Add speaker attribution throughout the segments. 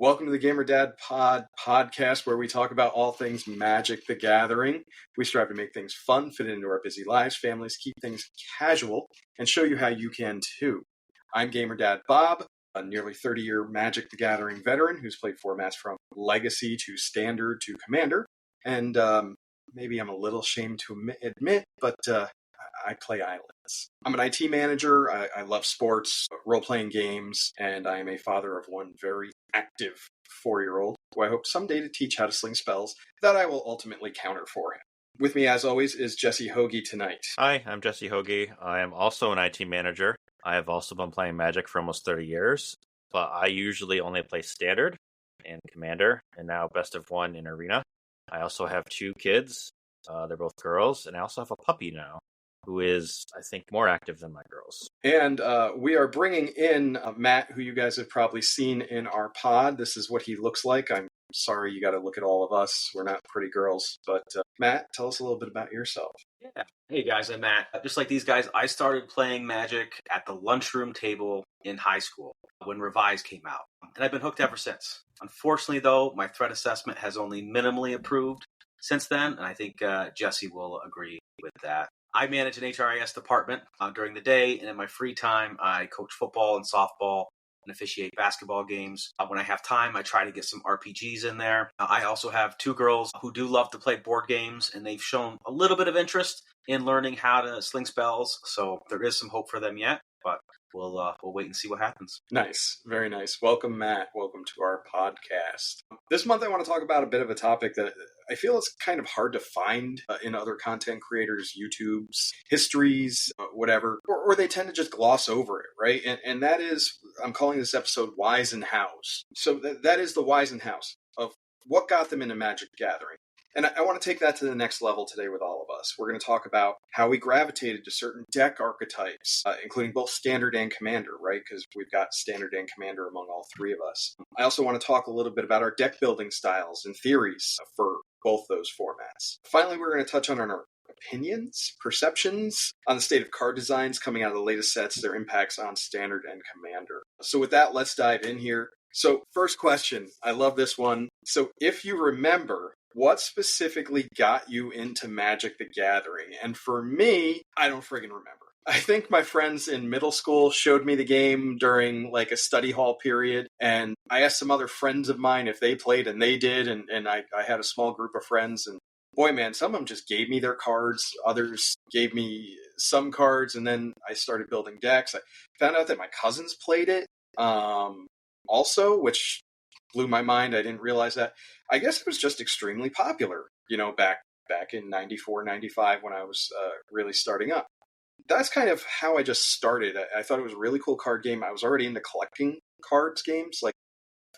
Speaker 1: Welcome to the Gamer Dad podcast, where we talk about all things Magic the Gathering. We strive to make things fun, fit into our busy lives, families, keep things casual, and show you how you can too. I'm Gamer Dad Bob, a nearly 30-year Magic the Gathering veteran who's played formats from Legacy to Standard to Commander. And maybe I'm a little ashamed to admit, but I play Islands. I'm an IT manager. I love sports, role-playing games, and I am a father of one very active 4-year-old who I hope someday to teach how to sling spells that I will ultimately counter for him. With me, as always, is Jesse Hoagie tonight.
Speaker 2: Hi, I'm Jesse Hoagie. I am also an IT manager. I have also been playing Magic for almost 30 years, but I usually only play Standard and Commander, and now Best of One in Arena. I also have 2 kids. They're both girls, and I also have a puppy now, who is, I think, more active than my girls.
Speaker 1: And we are bringing in Matt, who you guys have probably seen in our pod. This is what he looks like. I'm sorry you got to look at all of us. We're not pretty girls. But Matt, tell us a little bit about yourself.
Speaker 3: Yeah. Hey, guys, I'm Matt. Just like these guys, I started playing Magic at the lunchroom table in high school when Revise came out. And I've been hooked ever since. Unfortunately, though, my threat assessment has only minimally improved since then. And I think Jesse will agree with that. I manage an HRIS department during the day, and in my free time, I coach football and softball and officiate basketball games. When I have time, I try to get some RPGs in there. I also have 2 girls who do love to play board games, and they've shown a little bit of interest in learning how to sling spells, so there is some hope for them yet, but we'll wait and see what happens.
Speaker 1: Nice. Very nice. Welcome, Matt. Welcome to our podcast. This month, I want to talk about a bit of a topic that I feel it's kind of hard to find in other content creators' YouTubes, histories, whatever, or they tend to just gloss over it, right? And that is, I'm calling this episode Whys and Hows. So that is the whys and hows of what got them into Magic the Gathering. And I want to take that to the next level today with all of us. We're going to talk about how we gravitated to certain deck archetypes, including both Standard and Commander, right? Because we've got Standard and Commander among all 3 of us. I also want to talk a little bit about our deck building styles and theories for both those formats. Finally, we're going to touch on our opinions, perceptions on the state of card designs coming out of the latest sets, their impacts on Standard and Commander. So with that, let's dive in here. So first question, I love this one. So if you remember, what specifically got you into Magic the Gathering? And for me, I don't friggin' remember. I think my friends in middle school showed me the game during like a study hall period, and I asked some other friends of mine if they played, and they did, and I had a small group of friends, and boy, man, some of them just gave me their cards, others gave me some cards, and then I started building decks. I found out that my cousins played it also, which blew my mind. I didn't realize that. I guess it was just extremely popular, back in 94, 95 when I was really starting up. That's kind of how I just started. I thought it was a really cool card game. I was already into collecting cards games. Like,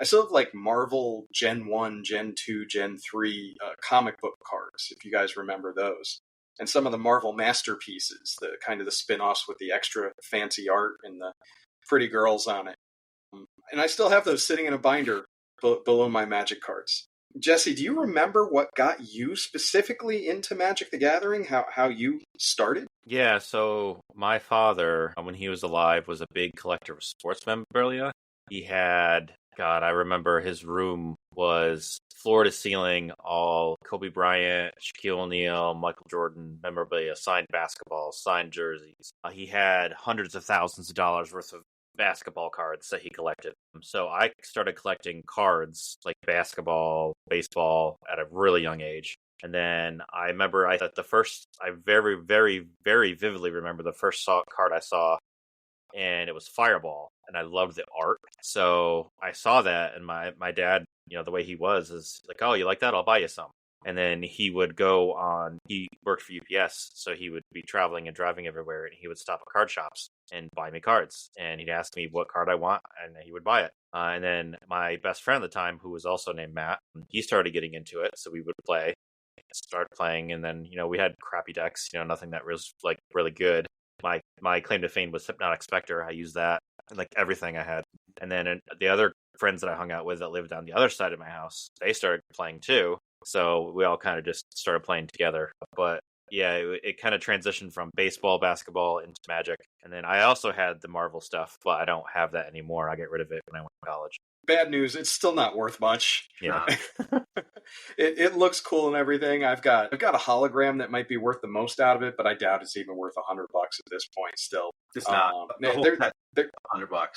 Speaker 1: I still have like Marvel Gen 1, Gen 2, Gen 3 comic book cards, if you guys remember those. And some of the Marvel masterpieces, the kind of the spin-offs with the extra fancy art and the pretty girls on it. And I still have those sitting in a binder below my Magic cards. Jesse, do you remember what got you specifically into Magic the Gathering? How you started?
Speaker 2: Yeah, so my father, when he was alive, was a big collector of sports memorabilia. He had, God, I remember his room was floor to ceiling, all Kobe Bryant, Shaquille O'Neal, Michael Jordan memorabilia, signed basketballs, signed jerseys. He had hundreds of thousands of dollars worth of basketball cards that he collected. So I started collecting cards like basketball, baseball at a really young age. And then I remember I very, very, very vividly remember the first card I saw, and it was Fireball, and I loved the art. So I saw that, and my dad, the way he was is like, oh, you like that? I'll buy you some. And then he would he worked for UPS, so he would be traveling and driving everywhere, and he would stop at card shops and buy me cards. And he'd ask me what card I want, and he would buy it. And then my best friend at the time, who was also named Matt, he started getting into it, so we would start playing, and then, we had crappy decks, nothing that was like really good. My claim to fame was Hypnotic Spectre. I used that, like everything I had. And then the other friends that I hung out with that lived on the other side of my house, they started playing too. So we all kind of just started playing together. But yeah, it kind of transitioned from baseball, basketball into Magic. And then I also had the Marvel stuff, but I don't have that anymore. I got rid of it when I went to college.
Speaker 1: Bad news, it's still not worth much.
Speaker 2: Yeah.
Speaker 1: It looks cool and everything. I've got a hologram that might be worth the most out of it, but I doubt it's even worth $100 at this point still.
Speaker 3: It's not. The whole
Speaker 1: they're,
Speaker 3: set,
Speaker 1: they're,
Speaker 3: $100,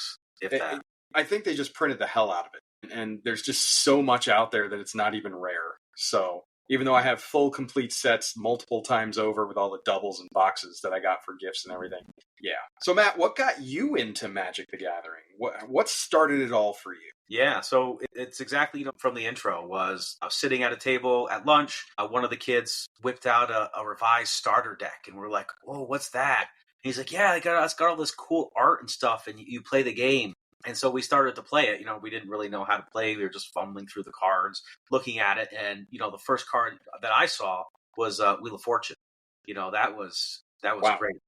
Speaker 3: if that.
Speaker 1: I think they just printed the hell out of it. And there's just so much out there that it's not even rare. So even though I have full complete sets multiple times over with all the doubles and boxes that I got for gifts and everything. Yeah. So Matt, what got you into Magic the Gathering? What started it all for you?
Speaker 3: Yeah, so it's exactly from the intro. Was I was sitting at a table at lunch. One of the kids whipped out a revised starter deck, and we're like, "Whoa, what's that?" And he's like, "Yeah, it's got all this cool art and stuff, and you play the game." And so we started to play it. We didn't really know how to play. We were just fumbling through the cards, looking at it, and the first card that I saw was Wheel of Fortune. That was
Speaker 1: Wow.
Speaker 3: great.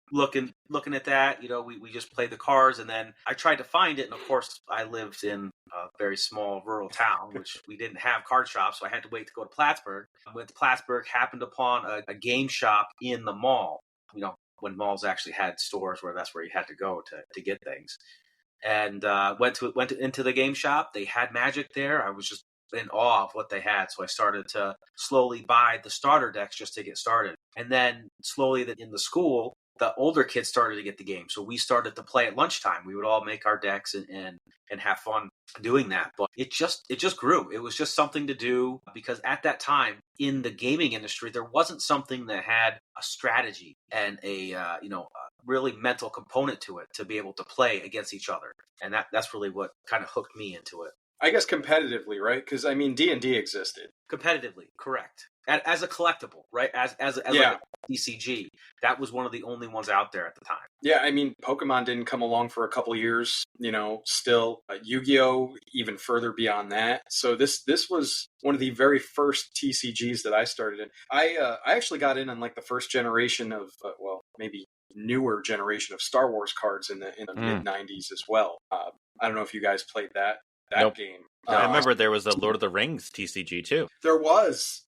Speaker 3: Looking at that, we just played the cards, and then I tried to find it, and of course I lived in a very small rural town, which we didn't have card shops, so I had to wait to go to Plattsburgh. I went to Plattsburgh, happened upon a game shop in the mall, when malls actually had stores where that's where you had to go to get things. And went into the game shop. They had Magic there. I was just in awe of what they had. So I started to slowly buy the starter decks just to get started. And then slowly in the school, the older kids started to get the game. So we started to play at lunchtime. We would all make our decks and have fun doing that. But it just grew. It was just something to do because at that time in the gaming industry, there wasn't something that had a strategy and a really mental component to it to be able to play against each other. And that's really what kind of hooked me into it.
Speaker 1: I guess competitively, right? Because I mean, D&D existed.
Speaker 3: Competitively, correct. As a collectible, right? As
Speaker 1: yeah.
Speaker 3: like a TCG, that was one of the only ones out there at the time.
Speaker 1: Yeah, I mean, Pokemon didn't come along for a couple years. Still Yu-Gi-Oh! Even further beyond that. So this was one of the very first TCGs that I started in. I actually got in on like the first generation of maybe newer generation of Star Wars cards in the mid '90s as well. I don't know if you guys played that
Speaker 2: Nope.
Speaker 1: game.
Speaker 2: I remember there was a Lord of the Rings TCG too.
Speaker 1: There was.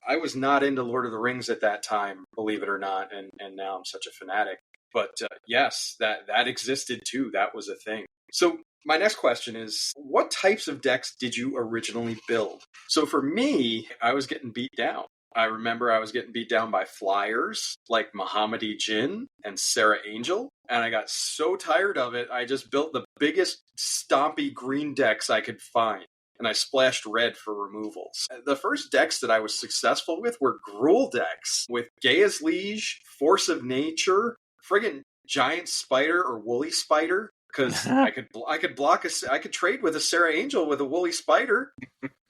Speaker 1: I was not into Lord of the Rings at that time, believe it or not, and now I'm such a fanatic. But yes, that existed too. That was a thing. So my next question is, what types of decks did you originally build? So for me, I was getting beat down. I remember I was getting beat down by flyers like Muhammadi Jinn and Sarah Angel, and I got so tired of it, I just built the biggest stompy green decks I could find, and I splashed red for removals. The first decks that I was successful with were Gruul decks with Gaia's Liege, Force of Nature, friggin' Giant Spider or Woolly Spider, because I could trade with a Sarah Angel with a Woolly Spider.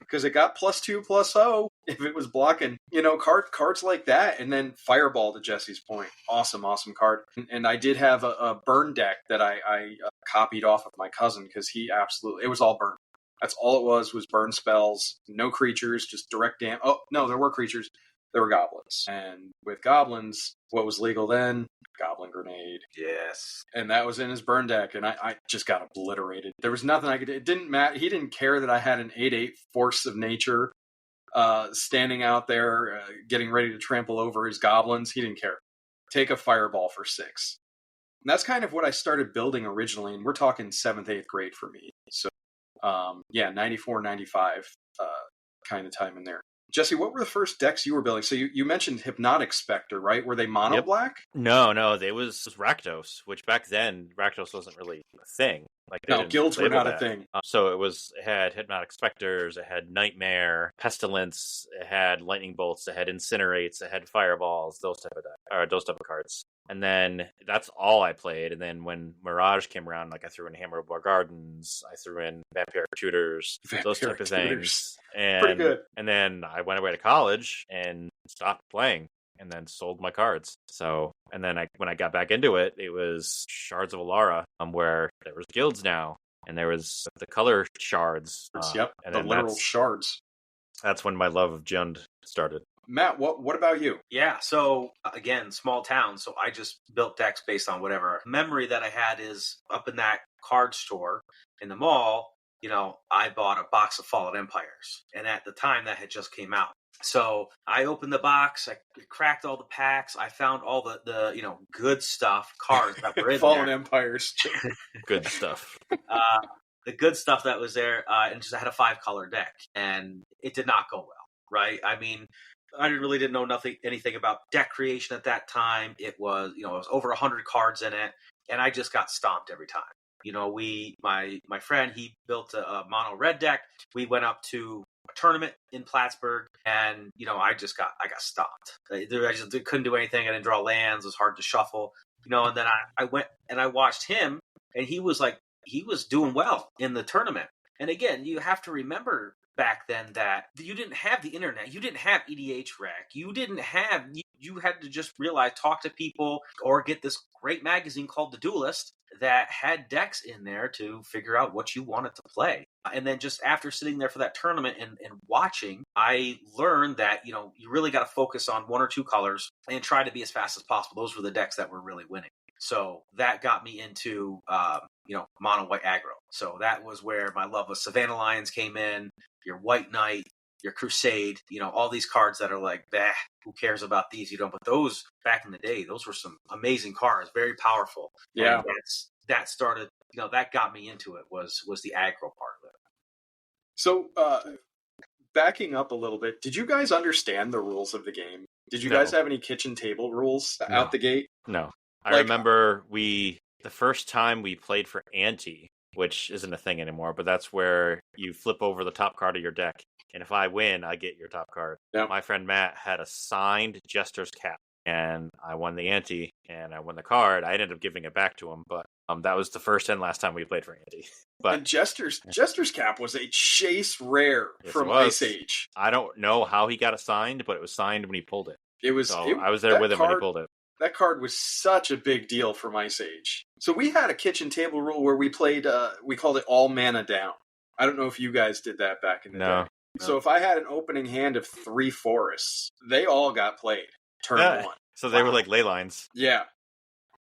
Speaker 1: Because it got +2/+0 if it was blocking, cards like that. And then Fireball, to Jesse's point. Awesome card. And I did have a burn deck that I copied off of my cousin because it was all burn. That's all it was burn spells, no creatures, just direct damage. Oh, no, there were creatures. There were goblins. And with goblins, what was legal then? Goblin Grenade.
Speaker 3: Yes.
Speaker 1: And that was in his burn deck, and I just got obliterated. There was nothing I could do. It didn't matter. He didn't care that I had an 8/8 Force of Nature standing out there getting ready to trample over his goblins. He didn't care. Take a Fireball for 6. And that's kind of what I started building originally, and we're talking 7th, 8th grade for me. So, 94, 95 kind of time in there. Jesse, what were the first decks you were building? So you mentioned Hypnotic Spectre, right? Were they mono black?
Speaker 2: No, they was Rakdos, which back then Rakdos wasn't really a thing.
Speaker 1: No, guilds were not a thing.
Speaker 2: So it had Hypnotic Specters, it had Nightmare, Pestilence, it had Lightning Bolts, it had Incinerates, it had Fireballs, those type of cards. And then that's all I played. And then when Mirage came around, I threw in Hammer of War Gardens, I threw in Vampiric Tutors, those type of things. And,
Speaker 1: pretty good.
Speaker 2: And then I went away to college and stopped playing and then sold my cards. So, and then when I got back into it, it was Shards of Alara, where there was guilds now, and there was the color shards.
Speaker 1: Yep, and the literal shards.
Speaker 2: That's when my love of Jund started.
Speaker 1: Matt, what about you?
Speaker 3: Yeah, so again, small town, so I just built decks based on whatever memory that I had is up in that card store in the mall. I bought a box of Fallen Empires, and at the time that had just came out. So I opened the box, I cracked all the packs, I found all the good stuff, cards that were in
Speaker 1: Fallen
Speaker 3: there.
Speaker 1: Empires.
Speaker 2: Good stuff.
Speaker 3: The good stuff that was there, and just I had a 5-color deck, and it did not go well, right? I mean, I didn't know anything about deck creation at that time. It was, it was over 100 cards in it, and I just got stomped every time. My friend, he built a mono red deck. We went up to a tournament in Plattsburgh, and I got stomped. I just couldn't do anything. I didn't draw lands. It was hard to shuffle. And then I went and I watched him, and he was doing well in the tournament. And again, you have to remember back then that you didn't have the internet. You didn't have EDH Rec. You had to just realize, talk to people, or get this great magazine called The Duelist that had decks in there to figure out what you wanted to play. And then just after sitting there for that tournament and watching, I learned that, you really got to focus on 1 or 2 colors and try to be as fast as possible. Those were the decks that were really winning. So that got me into, mono white aggro. So that was where my love of Savannah Lions came in, your White Knight, your Crusade, all these cards that are like, bah, who cares about these? But those back in the day, those were some amazing cards, very powerful.
Speaker 1: Yeah.
Speaker 3: And that started, that got me into it was the aggro part of it.
Speaker 1: So, backing up a little bit, did you guys understand the rules of the game? Did you guys have any kitchen table rules out the gate?
Speaker 2: No. I remember the first time we played for Ante, which isn't a thing anymore, but that's where you flip over the top card of your deck, and if I win, I get your top card.
Speaker 1: Yep.
Speaker 2: My friend Matt had a signed Jester's cap, and I won the Ante, and I won the card. I ended up giving it back to him, but that was the first and last time we played for Ante. But
Speaker 1: and Jester's cap was a chase rare from Ice Age.
Speaker 2: I don't know how he got it signed, but it was signed when he pulled it.
Speaker 1: I
Speaker 2: was there with him when he pulled it.
Speaker 1: That card was such a big deal from Ice Age. So we had a kitchen table rule where we played, we called it all mana down. I don't know if you guys did that back in the day. No. So if I had an opening hand of 3 forests, they all got played turn 1.
Speaker 2: So they were like ley lines.
Speaker 1: Yeah.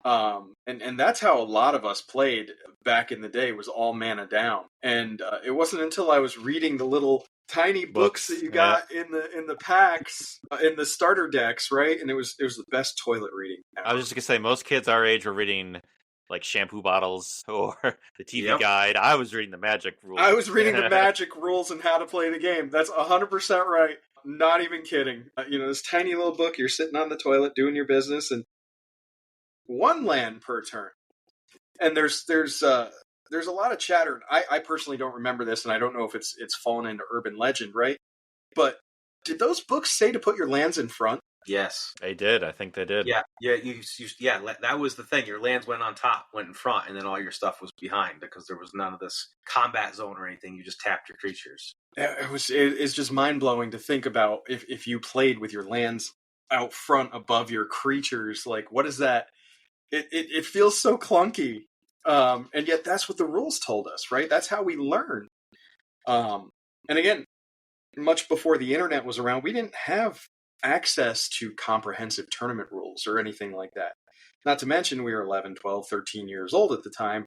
Speaker 1: And that's how a lot of us played back in the day, was all mana down. And it wasn't until I was reading the little tiny books that you got in the packs, in the starter decks, right? And it was the best toilet reading ever.
Speaker 2: I was just gonna say, most kids our age were reading like shampoo bottles or the TV guide. I was reading the Magic rules.
Speaker 1: I was reading the Magic rules and how to play the game. That's 100% right. Not even kidding. This tiny little book, you're sitting on the toilet doing your business, and 1 land per turn. And there's a lot of chatter. I personally don't remember this, and I don't know if it's fallen into urban legend, right? But did those books say to put your lands in front?
Speaker 3: Yes,
Speaker 2: they did. I think they did.
Speaker 3: Yeah. That was the thing. Your lands went on top, went in front, and then all your stuff was behind, because there was none of this combat zone or anything. You just tapped your creatures.
Speaker 1: It's just mind blowing to think about if you played with your lands out front above your creatures. Like, what is that? It feels so clunky. And yet that's what the rules told us, right? That's how we learn. And again, much before the internet was around, we didn't have access to comprehensive tournament rules or anything like that. Not to mention, we were 11, 12, 13 years old at the time.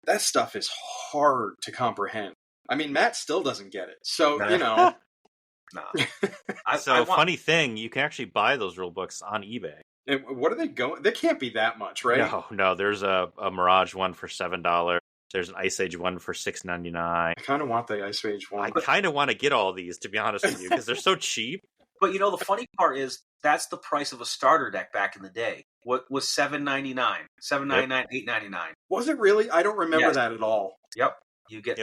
Speaker 1: That stuff is hard to comprehend. I mean, Matt still doesn't get it. So,
Speaker 3: Nah.
Speaker 2: Funny thing, you can actually buy those rule books on eBay.
Speaker 1: And what are they going? They can't be that much, right?
Speaker 2: No. There's a Mirage one for $7. There's an Ice Age one for $6.99.
Speaker 1: I kind of want the Ice Age one.
Speaker 2: I kind of want to get all these, to be honest with you, because they're so cheap.
Speaker 3: But the funny part is that's the price of a starter deck back in the day. What was $7.99, $7.99, $8.99?
Speaker 1: Was it really? I don't remember that at all.
Speaker 3: Yep.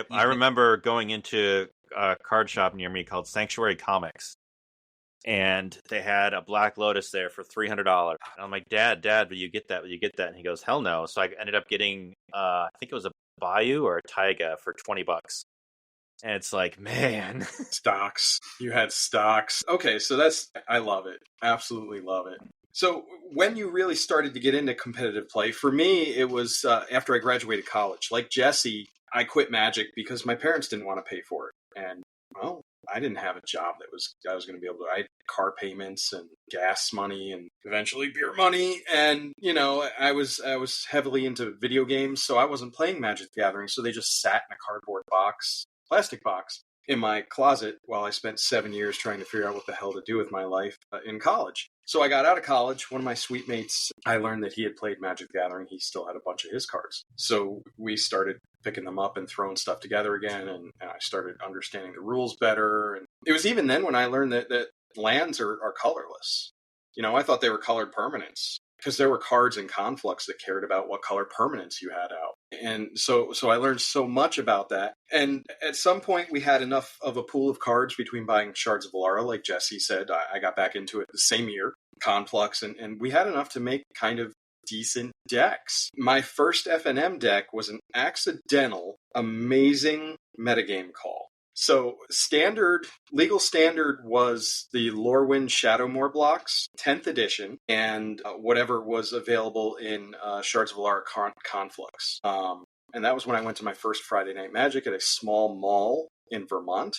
Speaker 2: I remember going into a card shop near me called Sanctuary Comics, and they had a Black Lotus there for $300. And I'm like, Dad, will you get that? Will you get that? And he goes, hell no. So I ended up getting, I think it was a Bayou or a Taiga for $20. And it's like, man.
Speaker 1: Stocks. You had stocks. Okay, so I love it. Absolutely love it. So when you really started to get into competitive play, for me, it was after I graduated college. Like Jesse, I quit Magic because my parents didn't want to pay for it. And, well, I didn't have a job I was going to be able to. I had car payments and gas money and eventually beer money. And, I was heavily into video games, so I wasn't playing Magic the Gathering. So they just sat in a cardboard box, plastic box. in my closet while I spent 7 years trying to figure out what the hell to do with my life in college. So I got out of college. One of my suite mates, I learned that he had played Magic the Gathering. He still had a bunch of his cards. So we started picking them up and throwing stuff together again, and I started understanding the rules better. And it was even then when I learned that lands are colorless. I thought they were colored permanents because there were cards in Conflux that cared about what color permanents you had out. And so I learned so much about that. And at some point, we had enough of a pool of cards between buying Shards of Alara, like Jesse said. I got back into it the same year, Conflux, and we had enough to make kind of decent decks. My first FNM deck was an accidental, amazing metagame call. So legal standard was the Lorwyn Shadowmoor blocks, 10th edition, and whatever was available in Shards of Alara Conflux. And that was when I went to my first Friday Night Magic at a small mall in Vermont,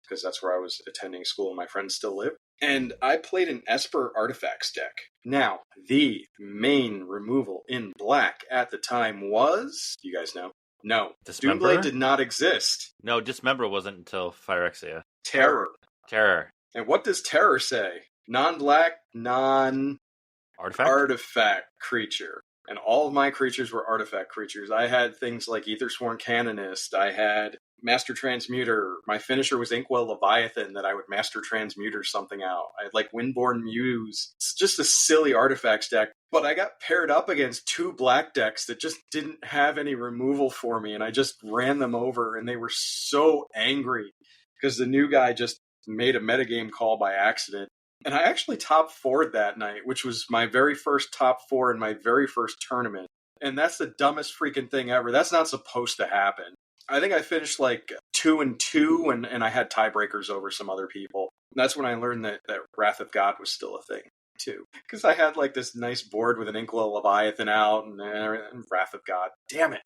Speaker 1: because that's where I was attending school and my friends still live. And I played an Esper Artifacts deck. Now, the main removal in black at the time was, you guys know? No.
Speaker 2: Dismember?
Speaker 1: Doomblade did not exist.
Speaker 2: No, Dismember wasn't until Phyrexia.
Speaker 1: Terror.
Speaker 2: Terror.
Speaker 1: And what does Terror say? Non-black, non-artifact creature. And all of my creatures were artifact creatures. I had things like Aethersworn Canonist. I had Master Transmuter. My finisher was Inkwell Leviathan that I would Master Transmuter something out. I had like Windborn Muse. It's just a silly artifacts deck. But I got paired up against 2 black decks that just didn't have any removal for me, and I just ran them over, and they were so angry because the new guy just made a metagame call by accident. And I actually top 4'd that night, which was my very first top 4 in my very first tournament. And that's the dumbest freaking thing ever. That's not supposed to happen. I think I finished like 2-2, and I had tiebreakers over some other people. And that's when I learned that Wrath of God was still a thing, too. Because I had like this nice board with an Inkwell Leviathan out and Wrath of God. Damn it.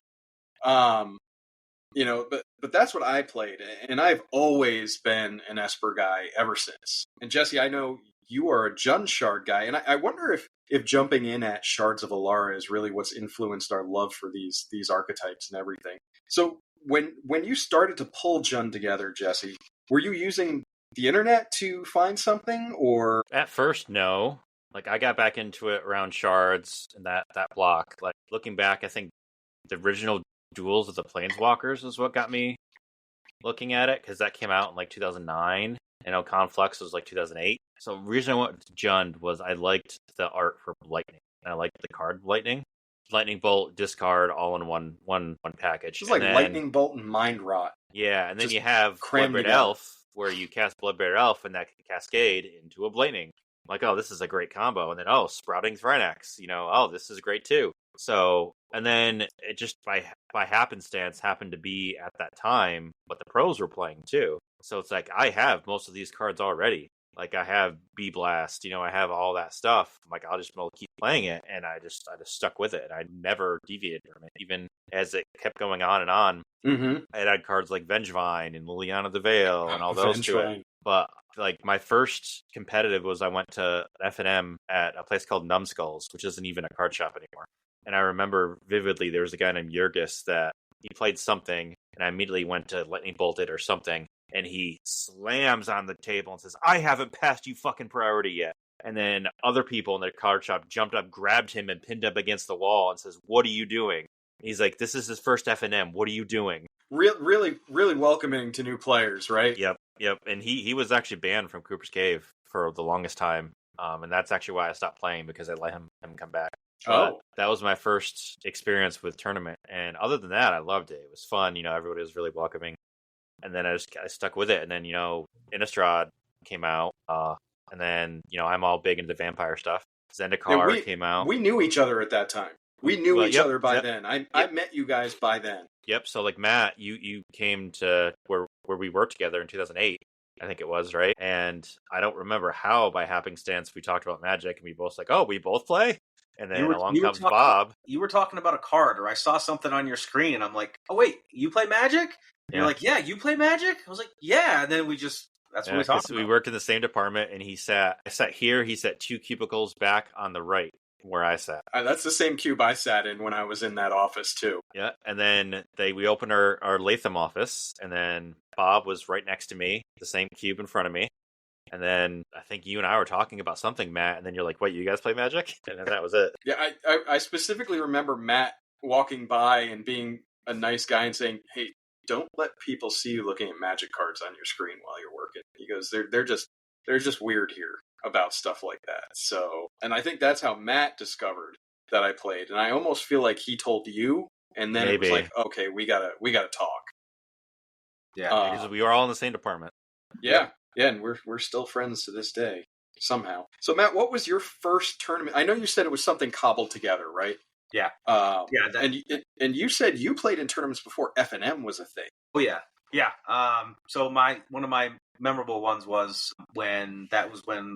Speaker 1: But that's what I played, and I've always been an Esper guy ever since. And Jesse, I know you are a Jund Shard guy, and I wonder if jumping in at Shards of Alara is really what's influenced our love for these archetypes and everything. So when you started to pull Jund together, Jesse, were you using the internet to find something, or?
Speaker 2: At first, no. Like, I got back into it around Shards and that block. Like, looking back, I think the original Duels of the Planeswalkers is what got me looking at it, because that came out in like 2009. I know Conflux was like 2008. So the reason I went to Jund was I liked the art for Lightning. And I liked the card Lightning. Lightning Bolt, discard, all in one package.
Speaker 1: It's like Lightning Bolt and Mind Rot.
Speaker 2: Yeah, and then you have Bloodbraid Elf, where you cast Bloodbraid Elf, and that can cascade into a Lightning. Like, oh, this is a great combo. And then, Sprouting Thrynax. This is great too. So, and then it just by happenstance happened to be at that time what the pros were playing too. So it's like, I have most of these cards already. Like, I have Bee Blast, I have all that stuff. I'm like, I'll just keep playing it. And I just stuck with it. And I never deviated from it. Even as it kept going on and on, I had cards like Vengevine and Liliana the Veil and all those to it. But like, my first competitive was I went to FNM at a place called Numbskulls, which isn't even a card shop anymore. And I remember vividly there was a guy named Jurgis that he played something, and I immediately went to Lightning Bolted or something, and he slams on the table and says, I haven't passed you fucking priority yet. And then other people in the card shop jumped up, grabbed him, and pinned him against the wall and says, what are you doing? And he's like, this is his first FNM. What are you doing?
Speaker 1: Really, really welcoming to new players, right?
Speaker 2: Yep. And he was actually banned from Cooper's Cave for the longest time. And that's actually why I stopped playing, because I let him come back. That was my first experience with tournament, and other than that, I loved it. It was fun. Everybody was really welcoming, and then I stuck with it. And then Innistrad came out, and then I'm all big into vampire stuff. Zendikar came out.
Speaker 1: We knew each other at that time. We knew each other by then. I met you guys by then.
Speaker 2: Yep. So like Matt, you came to where we worked together in 2008. I think it was, right? And I don't remember how by happenstance we talked about Magic, and we both like, oh, we both play. And then along comes Bob.
Speaker 3: You were talking about a card, or I saw something on your screen, and I'm like, oh, wait, you play Magic? And you're like, yeah, you play Magic? I was like, yeah. And then that's what we talked about.
Speaker 2: We worked in the same department, and I sat here, he sat 2 cubicles back on the right. where I sat.
Speaker 1: That's the same cube I sat in when I was in that office too.
Speaker 2: Yeah, and then we opened our Latham office, and then Bob was right next to me, the same cube in front of me. And then I think you and I were talking about something, Matt, and then you're like, wait, you guys play Magic? And then that was it.
Speaker 1: Yeah, I specifically remember Matt walking by and being a nice guy and saying, hey, don't let people see you looking at Magic cards on your screen while you're working. He goes, they're just weird here about stuff like that. So, and I think that's how Matt discovered that I played. And I almost feel like he told you, and then
Speaker 2: Maybe.
Speaker 1: it was like, okay, we gotta talk.
Speaker 3: Yeah,
Speaker 2: because we were all in the same department.
Speaker 1: Yeah. Yeah, and we're still friends to this day, somehow. So, Matt, what was your first tournament? I know you said it was something cobbled together, right?
Speaker 3: Yeah.
Speaker 1: And you said you played in tournaments before F&M was a thing.
Speaker 3: Oh yeah, yeah. So one of my memorable ones was when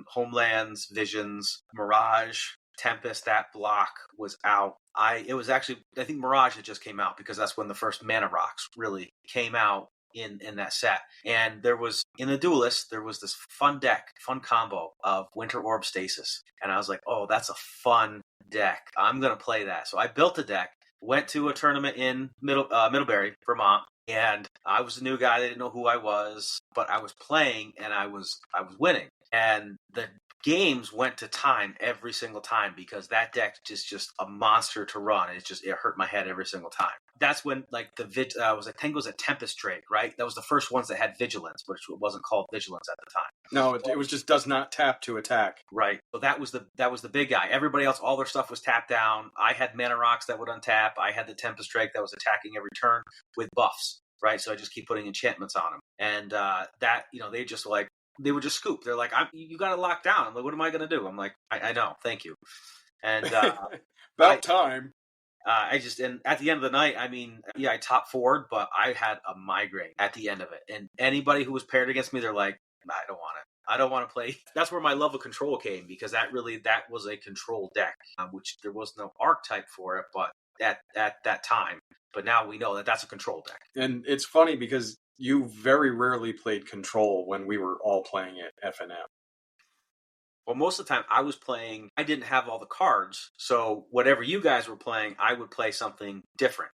Speaker 3: Homelands, Visions, Mirage, Tempest, that block was out. I think Mirage had just came out because that's when the first Mana Rocks really came out in that set. And there was, in the Duelist, there was this fun combo of Winter Orb Stasis. And I was like, oh, that's a fun deck. I'm going to play that. So I built a deck, went to a tournament in Middlebury, Vermont, and I was a new guy. They didn't know who I was, but I was playing and I was winning. And the games went to time every single time because that deck is just a monster to run. It hurt my head every single time. That's when I think it was a Tempest Drake, right? That was the first ones that had Vigilance, which wasn't called Vigilance at the time.
Speaker 1: No, it was just does not tap to attack.
Speaker 3: Right. So that was the big guy. Everybody else, all their stuff was tapped down. I had Mana Rocks that would untap. I had the Tempest Drake that was attacking every turn with buffs, right? So I just keep putting enchantments on them. And they would just scoop. They're like, you got to lock down. I'm like, what am I going to do? I'm like, I know. Thank you. And
Speaker 1: about time.
Speaker 3: And at the end of the night, I top forward, but I had a migraine at the end of it. And anybody who was paired against me, they're like, I don't want it. I don't want to play. That's where my love of control came, because that was a control deck, which there was no archetype for it, but at that time. But now we know that that's a control deck.
Speaker 1: And it's funny because you very rarely played control when we were all playing at F&M.
Speaker 3: Well, most of the time I didn't have all the cards. So whatever you guys were playing, I would play something different.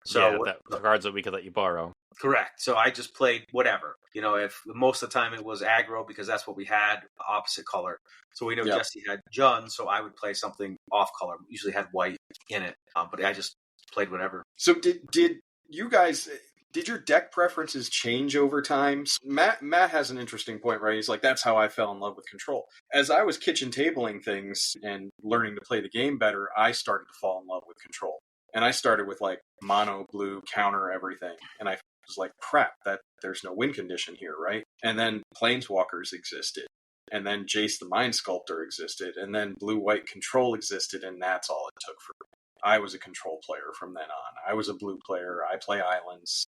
Speaker 3: So
Speaker 2: the cards that we could let you borrow.
Speaker 3: Correct. So I just played whatever. If most of the time it was aggro because that's what we had, opposite color. So we know Jesse had Jund, so I would play something off color. Usually had white in it, but I just played whatever.
Speaker 1: So did you guys? Did your deck preferences change over time? Matt has an interesting point, right? He's like, that's how I fell in love with control. As I was kitchen tabling things and learning to play the game better, I started to fall in love with control. And I started with like mono, blue, counter everything. And I was like, crap, that there's no win condition here, right? And then Planeswalkers existed. And then Jace the Mind Sculptor existed. And then blue-white control existed. And that's all it took for me. I was a control player from then on. I was a blue player. I play islands,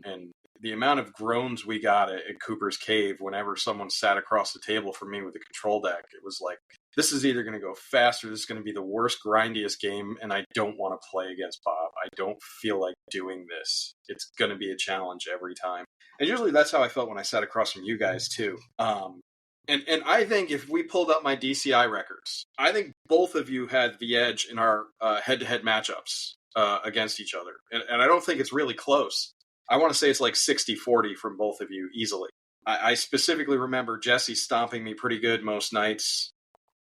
Speaker 1: and the amount of groans we got at Cooper's Cave whenever someone sat across the table from me with a control deck, it was like, this is either going to go fast or this is going to be the worst, grindiest game, and I don't want to play against Bob. I don't feel like doing this. It's going to be a challenge every time. And usually that's how I felt when I sat across from you guys, too. And I think if we pulled up my DCI records, I think both of you had the edge in our head-to-head matchups against each other. And I don't think it's really close. I want to say it's like 60-40 from both of you easily. I specifically remember Jesse stomping me pretty good most nights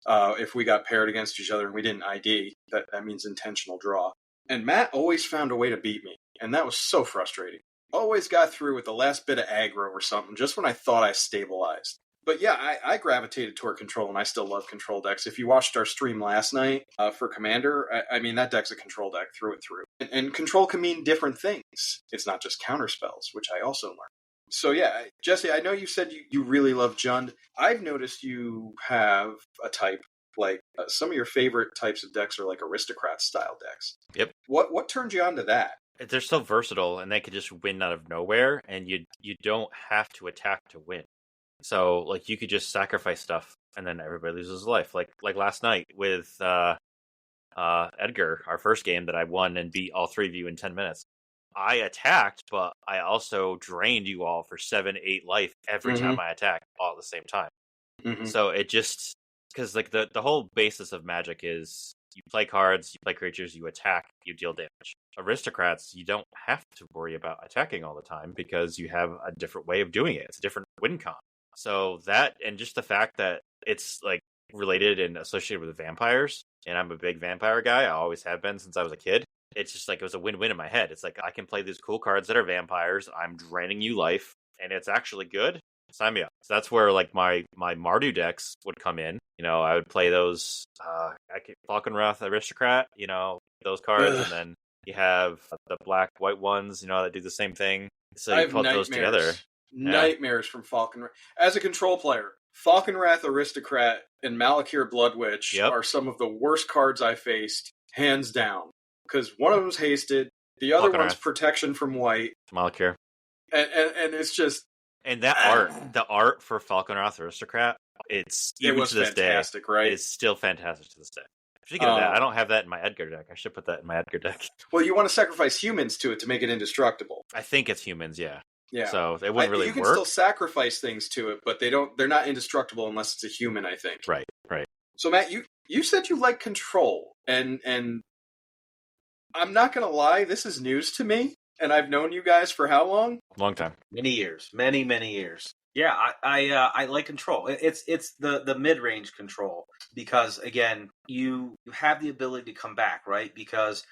Speaker 1: if we got paired against each other and we didn't ID. That means intentional draw. And Matt always found a way to beat me. And that was so frustrating. Always got through with the last bit of aggro or something just when I thought I stabilized. But yeah, I gravitated toward control, and I still love control decks. If you watched our stream last night for Commander, that deck's a control deck through and through. And control can mean different things. It's not just counter spells, which I also learned. So yeah, Jesse, I know you said you really love Jund. I've noticed you have a type, like some of your favorite types of decks are like aristocrat-style decks.
Speaker 2: Yep.
Speaker 1: What turned you on to that?
Speaker 2: They're so versatile, and they could just win out of nowhere, and you don't have to attack to win. So, like, you could just sacrifice stuff, and then everybody loses life. Like last night with Edgar, our first game that I won and beat all three of you in 10 minutes. I attacked, but I also drained you all for 7-8 life every time I attacked, all at the same time. Mm-hmm. So it just because like the whole basis of Magic is you play cards, you play creatures, you attack, you deal damage. Aristocrats, you don't have to worry about attacking all the time because you have a different way of doing it. It's a different win con. So that, and just the fact that it's like related and associated with vampires, and I'm a big vampire guy. I always have been since I was a kid. It's just like it was a win-win in my head. It's like I can play these cool cards that are vampires. I'm draining you life, and it's actually good. Sign me up. So that's where like my Mardu decks would come in. I would play those Falconwrath Aristocrat, those cards, and then you have the black white ones, that do the same thing. So you put those together.
Speaker 1: Nightmares from Falconwrath. As a control player, Falconwrath Aristocrat and Malakir Bloodwitch are some of the worst cards I faced, hands down. Because one of them's hasted, the other one's protection from white.
Speaker 2: Malakir.
Speaker 1: And it's just...
Speaker 2: And that the art for Falconwrath Aristocrat, it was to this
Speaker 1: fantastic,
Speaker 2: day,
Speaker 1: right?
Speaker 2: It's still fantastic to this day. Speaking of that, I don't have that in my Edgar deck. I should put that in my Edgar deck.
Speaker 1: Well, you want to sacrifice humans to it to make it indestructible.
Speaker 2: I think it's humans, yeah.
Speaker 1: Yeah.
Speaker 2: So it wouldn't really work.
Speaker 1: You can still sacrifice things to it, but they're not indestructible unless it's a human, I think.
Speaker 2: Right.
Speaker 1: So Matt, you said you like control, and I'm not gonna lie, this is news to me. And I've known you guys for how long?
Speaker 2: Long time.
Speaker 3: Many years. Many years. Yeah, I like control. It's the mid-range control because, again, you have the ability to come back, right? Because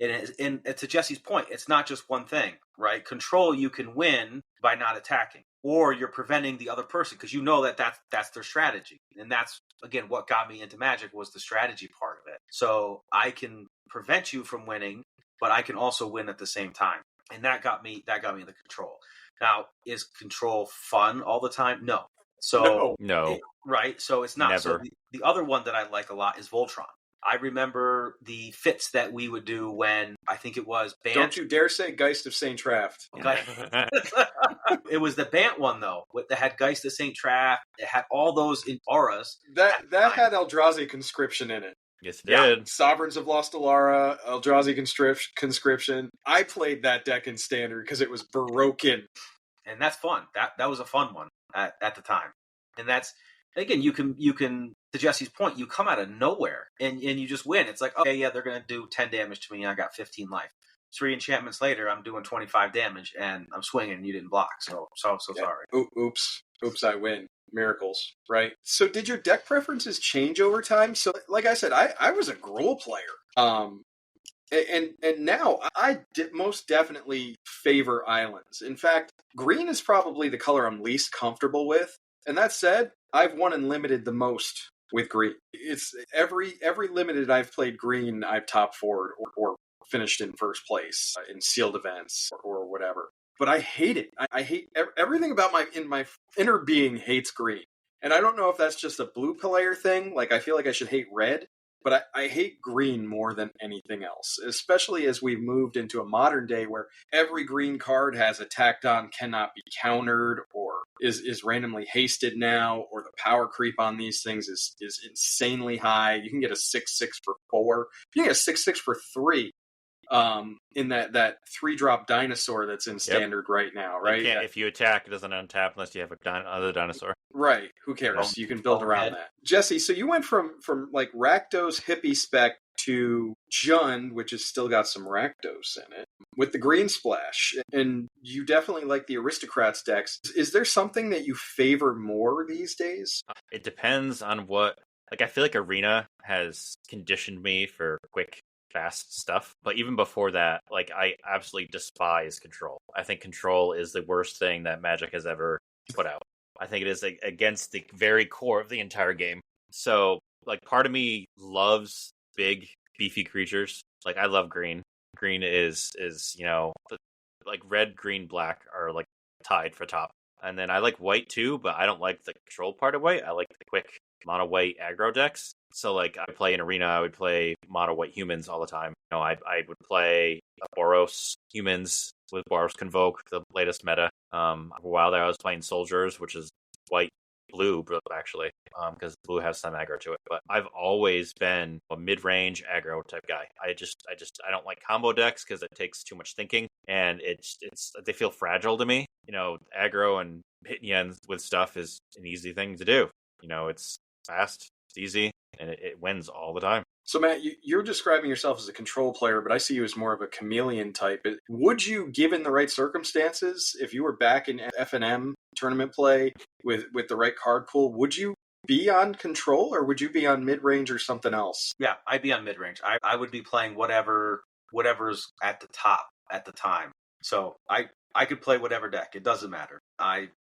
Speaker 3: to Jesse's point, it's not just one thing, right? Control, you can win by not attacking, or you're preventing the other person because you know that's their strategy. And that's, again, what got me into Magic was the strategy part of it. So I can prevent you from winning, but I can also win at the same time. And that got me into control. Now, is control fun all the time? No. So
Speaker 2: no.
Speaker 3: Right. So it's not.
Speaker 2: Never.
Speaker 3: So the other one that I like a lot is Voltron. I remember the fits that we would do when I think it was Bant.
Speaker 1: Don't you dare say Geist of St. Traft.
Speaker 3: It was the Bant one though, that had Geist of St. Traft. It had all those in auras.
Speaker 1: That had Eldrazi conscription in it.
Speaker 2: Yes, it did.
Speaker 1: Sovereigns of Lost Alara, Eldrazi conscription. I played that deck in Standard because it was broken.
Speaker 3: And that's fun. That was a fun one at the time. And that's, again, you can, to Jesse's point, you come out of nowhere and you just win. It's like, okay, yeah, they're going to do 10 damage to me. I got 15 life. 3 enchantments later, I'm doing 25 damage and I'm swinging and you didn't block. So sorry.
Speaker 1: Oops, I win. Miracles, right? So did your deck preferences change over time? So like I said, I was a Gruul player. And now I most definitely favor islands. In fact, green is probably the color I'm least comfortable with. And that said, I've won in limited the most with green. It's every limited I've played green, I've top four or finished in first place in sealed events or whatever. But I hate it. I hate everything about my inner being hates green. And I don't know if that's just a blue player thing. Like, I feel like I should hate red. But I hate green more than anything else, especially as we've moved into a modern day where every green card has attacked on, cannot be countered, or is randomly hasted now, or the power creep on these things is insanely high. You can get a 6/6 for 4. You can get a 6/6 for 3 in that 3-drop dinosaur that's in Standard right now, right?
Speaker 2: If you attack, it doesn't untap unless you have another dinosaur.
Speaker 1: Right. Who cares? You can build around that. Jesse, so you went from like Rakdos hippie spec to Jund, which has still got some Rakdos in it, with the green splash. And you definitely like the Aristocrats decks. Is there something that you favor more these days?
Speaker 2: It depends on what... Like, I feel like Arena has conditioned me for quick, fast stuff. But even before that, like, I absolutely despise Control. I think Control is the worst thing that Magic has ever put out. I think it is against the very core of the entire game. So, like, part of me loves big, beefy creatures. Like, I love green. Green is like red, green, black are like tied for top. And then I like white too, but I don't like the control part of white. I like the quick mono white aggro decks. So, like, I play in Arena, I would play mono white humans all the time. I would play Boros humans with Boros Convoke, the latest meta. For a while there, I was playing Soldiers, which is white, blue, actually, because blue has some aggro to it. But I've always been a mid-range aggro type guy. I don't like combo decks because it takes too much thinking, and they feel fragile to me. Aggro and hitting you with stuff is an easy thing to do. It's fast, It's easy, and it wins all the time.
Speaker 1: So, Matt, you're describing yourself as a control player, but I see you as more of a chameleon type. Would you, given the right circumstances, if you were back in F&M tournament play with the right card pool, would you be on control, or would you be on mid-range or something else?
Speaker 3: Yeah, I'd be on mid-range. I would be playing whatever's at the top at the time. So I could play whatever deck. It doesn't matter.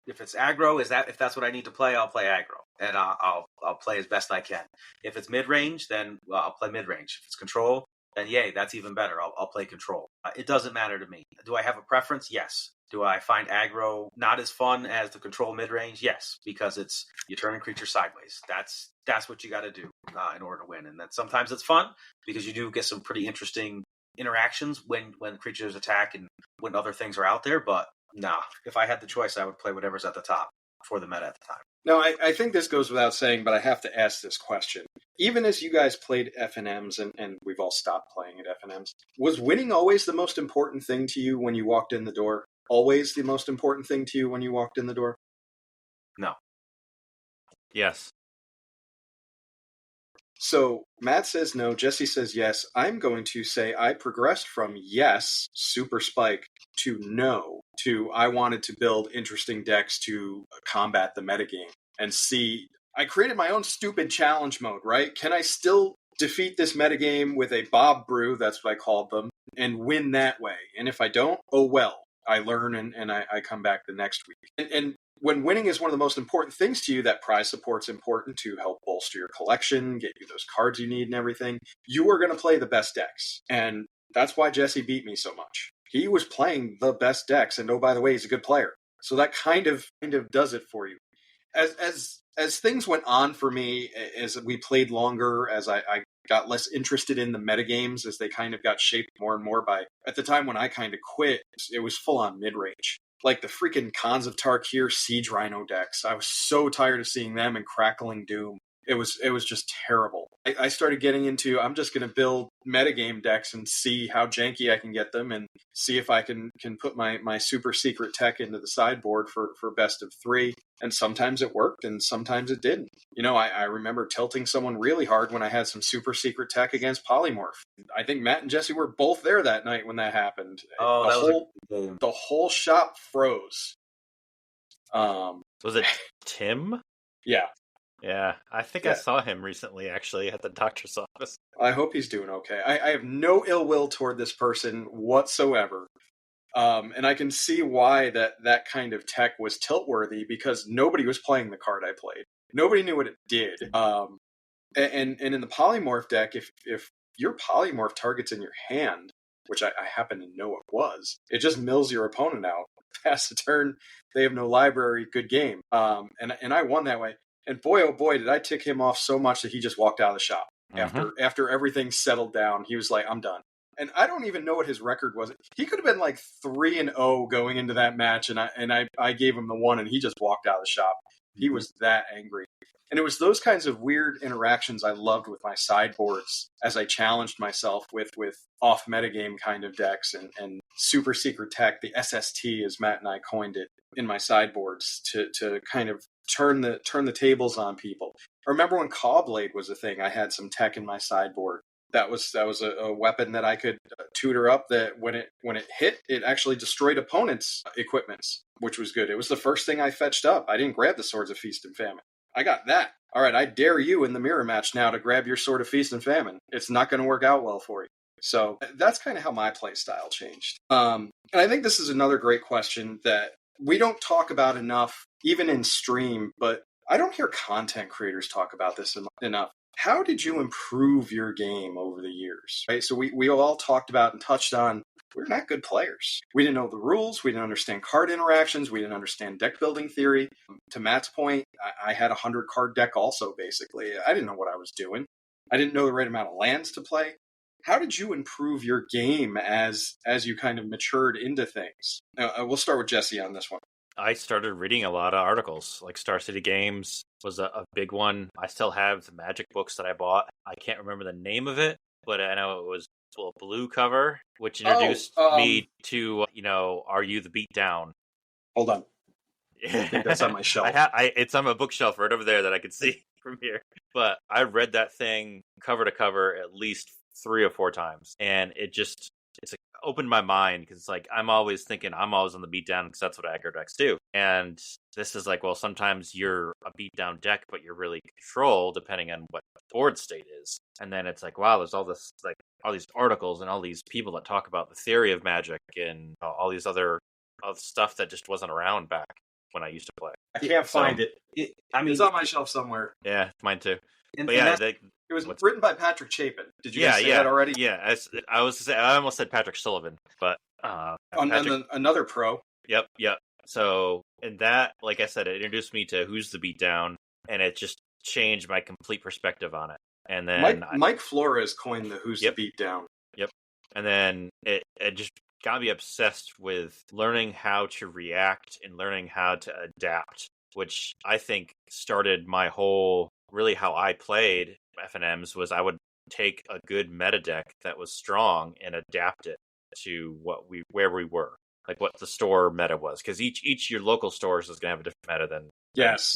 Speaker 3: If it's aggro, if that's what I need to play, I'll play aggro, and I'll play as best I can. If it's mid range, then I'll play mid range. If it's control, then yay, that's even better. I'll play control. It doesn't matter to me. Do I have a preference? Yes. Do I find aggro not as fun as the control mid range? Yes, because it's you turn a creature sideways. That's what you got to do in order to win, and then sometimes it's fun because you do get some pretty interesting interactions when creatures attack and when other things are out there. But nah, if I had the choice, I would play whatever's at the top for the meta at the time.
Speaker 1: No, I think this goes without saying, but I have to ask this question. Even as you guys played FNMs, and we've all stopped playing at FNMs, was winning always the most important thing to you when you walked in the door? Always the most important thing to you when you walked in the door?
Speaker 3: No.
Speaker 2: Yes.
Speaker 1: So Matt says no, Jesse says yes. I'm going to say I progressed from yes, super spike, to no, to I wanted to build interesting decks to combat the metagame and see. I created my own stupid challenge mode, right? Can I still defeat this metagame with a Bob Brew, that's what I called them, and win that way? And if I don't, oh well. I learn and I come back the next week. And when winning is one of the most important things to you, that prize support's important to help bolster your collection, get you those cards you need and everything. You are going to play the best decks. And that's why Jesse beat me so much. He was playing the best decks. And oh, by the way, he's a good player. So that kind of does it for you. As things went on for me, as we played longer, as I got less interested in the metagames, as they kind of got shaped more and more by, at the time when I kind of quit, it was full on mid-range. Like the freaking Khans of Tarkir Siege Rhino decks. I was so tired of seeing them and Crackling Doom. It was just terrible. I started getting into, I'm just going to build metagame decks and see how janky I can get them and see if I can put my super secret tech into the sideboard for best of 3. And sometimes it worked and sometimes it didn't. You know, I remember tilting someone really hard when I had some super secret tech against Polymorph. I think Matt and Jesse were both there that night when that happened.
Speaker 3: Oh,
Speaker 1: the whole shop froze.
Speaker 2: Was it Tim?
Speaker 1: Yeah.
Speaker 2: Yeah, I think I saw him recently, actually, at the doctor's office.
Speaker 1: I hope he's doing okay. I have no ill will toward this person whatsoever. And I can see why that kind of tech was tilt-worthy, because nobody was playing the card I played. Nobody knew what it did. And in the Polymorph deck, if your Polymorph target's in your hand, which I happen to know it was, it just mills your opponent out. Pass the turn, they have no library, good game. And I won that way. And boy, oh boy, did I tick him off so much that he just walked out of the shop. After everything settled down. He was like, I'm done. And I don't even know what his record was. He could have been like 3-0 going into that match, and I gave him the 1, and he just walked out of the shop. He was that angry. And it was those kinds of weird interactions I loved with my sideboards as I challenged myself with off metagame kind of decks and super secret tech, the SST as Matt and I coined it, in my sideboards to kind of turn the tables on people. I remember when Cawblade was a thing, I had some tech in my sideboard. That was a weapon that I could tutor up that when it hit, it actually destroyed opponents' equipments, which was good. It was the first thing I fetched up. I didn't grab the Swords of Feast and Famine. I got that. All right, I dare you in the mirror match now to grab your Sword of Feast and Famine. It's not going to work out well for you. So that's kind of how my play style changed. And I think this is another great question that we don't talk about enough, even in stream, but I don't hear content creators talk about this enough. How did you improve your game over the years? Right? So we all talked about and touched on, we're not good players. We didn't know the rules. We didn't understand card interactions. We didn't understand deck building theory. To Matt's point, I had a 100 card deck also, basically. I didn't know what I was doing. I didn't know the right amount of lands to play. How did you improve your game as you kind of matured into things? We'll start with Jesse on this one.
Speaker 2: I started reading a lot of articles, like Star City Games was a big one. I still have the Magic books that I bought. I can't remember the name of it, but I know it was a blue cover, which introduced me to, Are You the Beatdown?
Speaker 1: Hold on. I think that's on my shelf.
Speaker 2: It's on my bookshelf right over there that I could see. from here. But I read that thing cover to cover at least 3 or 4 times, and it's like opened my mind, because it's like I'm always thinking I'm always on the beatdown because that's what aggro decks do. And this is like, well, sometimes you're a beatdown deck, but you're really control depending on what the board state is. And then it's like, wow, there's all this, like, all these articles and all these people that talk about the theory of Magic and all these other stuff that just wasn't around back when I used to play.
Speaker 1: I can't find it.
Speaker 3: I mean,
Speaker 1: It's on my shelf somewhere.
Speaker 2: Yeah, mine too.
Speaker 3: and,
Speaker 2: But
Speaker 3: and
Speaker 2: yeah,
Speaker 3: that's-
Speaker 1: It was written by Patrick Chapin. Did you guys say
Speaker 2: yeah,
Speaker 1: that already?
Speaker 2: Yeah, I was to say, I almost said Patrick Sullivan, but Patrick,
Speaker 1: Another pro.
Speaker 2: Yep. So, and that, like I said, it introduced me to Who's the Beatdown, and it just changed my complete perspective on it. And then
Speaker 1: Mike Flores coined the Who's the Beatdown.
Speaker 2: Yep. And then it just got me obsessed with learning how to react and learning how to adapt, which I think started my whole, really how I played FNMs, was I would take a good meta deck that was strong and adapt it to where we were, like what the store meta was, because each your local stores is going to have a different meta than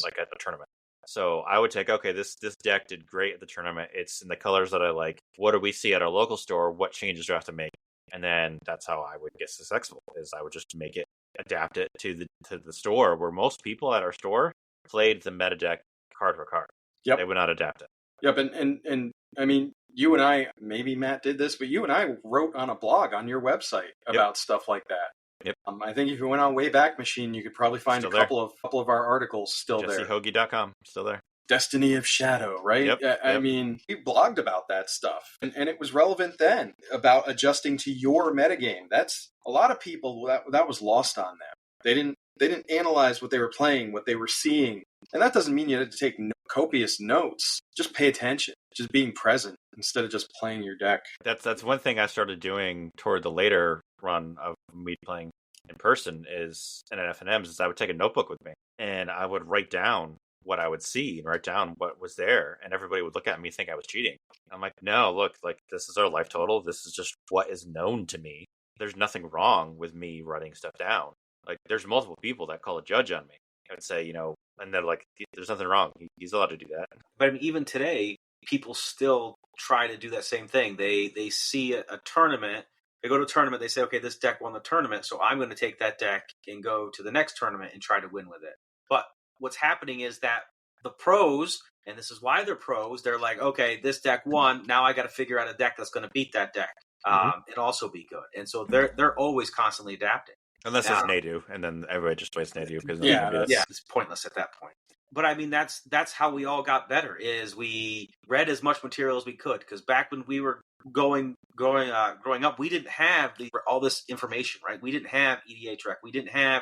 Speaker 2: like at the tournament. So I would take, okay, this deck did great at the tournament. It's in the colors that I like. What do we see at our local store? What changes do I have to make? And then that's how I would get successful, is I would just make it, adapt it to the store, where most people at our store played the meta deck card for card.
Speaker 1: Yep.
Speaker 2: They would not adapt it.
Speaker 1: Yep, and I mean, you and I, maybe Matt did this, but you and I wrote on a blog on your website about stuff like that.
Speaker 2: Yep.
Speaker 1: I think if you went on Wayback Machine, you could probably find a couple of our articles still there.
Speaker 2: JesseHoagie.com, still there.
Speaker 1: Destiny of Shadow, right?
Speaker 2: Yep.
Speaker 1: I mean, we blogged about that stuff, and it was relevant then, about adjusting to your metagame. That's a lot of people that was lost on them. They didn't analyze what they were playing, what they were seeing, and that doesn't mean you had to take copious notes. Just pay attention, just being present instead of just playing your deck.
Speaker 2: That's one thing I started doing toward the later run of me playing in person is, and at FNMs, is I would take a notebook with me and I would write down what I would see and write down what was there, and everybody would look at me and think I was cheating. I'm like, no, look, like, this is our life total. This is just what is known to me. There's nothing wrong with me writing stuff down. Like, there's multiple people that call a judge on me and say, and they're like, there's nothing wrong. He's allowed to do that.
Speaker 3: But I mean, even today, people still try to do that same thing. They see a tournament. They go to a tournament. They say, okay, this deck won the tournament, so I'm going to take that deck and go to the next tournament and try to win with it. But what's happening is that the pros, and this is why they're pros, they're like, okay, this deck won. Now I got to figure out a deck that's going to beat that deck and also be good. And so they're always constantly adapting.
Speaker 2: Unless it's Nadu, and then everybody just plays Nadu because
Speaker 3: it's pointless at that point. But I mean, that's how we all got better. Is we read as much material as we could, because back when we were growing up, we didn't have all this information, right? We didn't have EDH Rec, we didn't have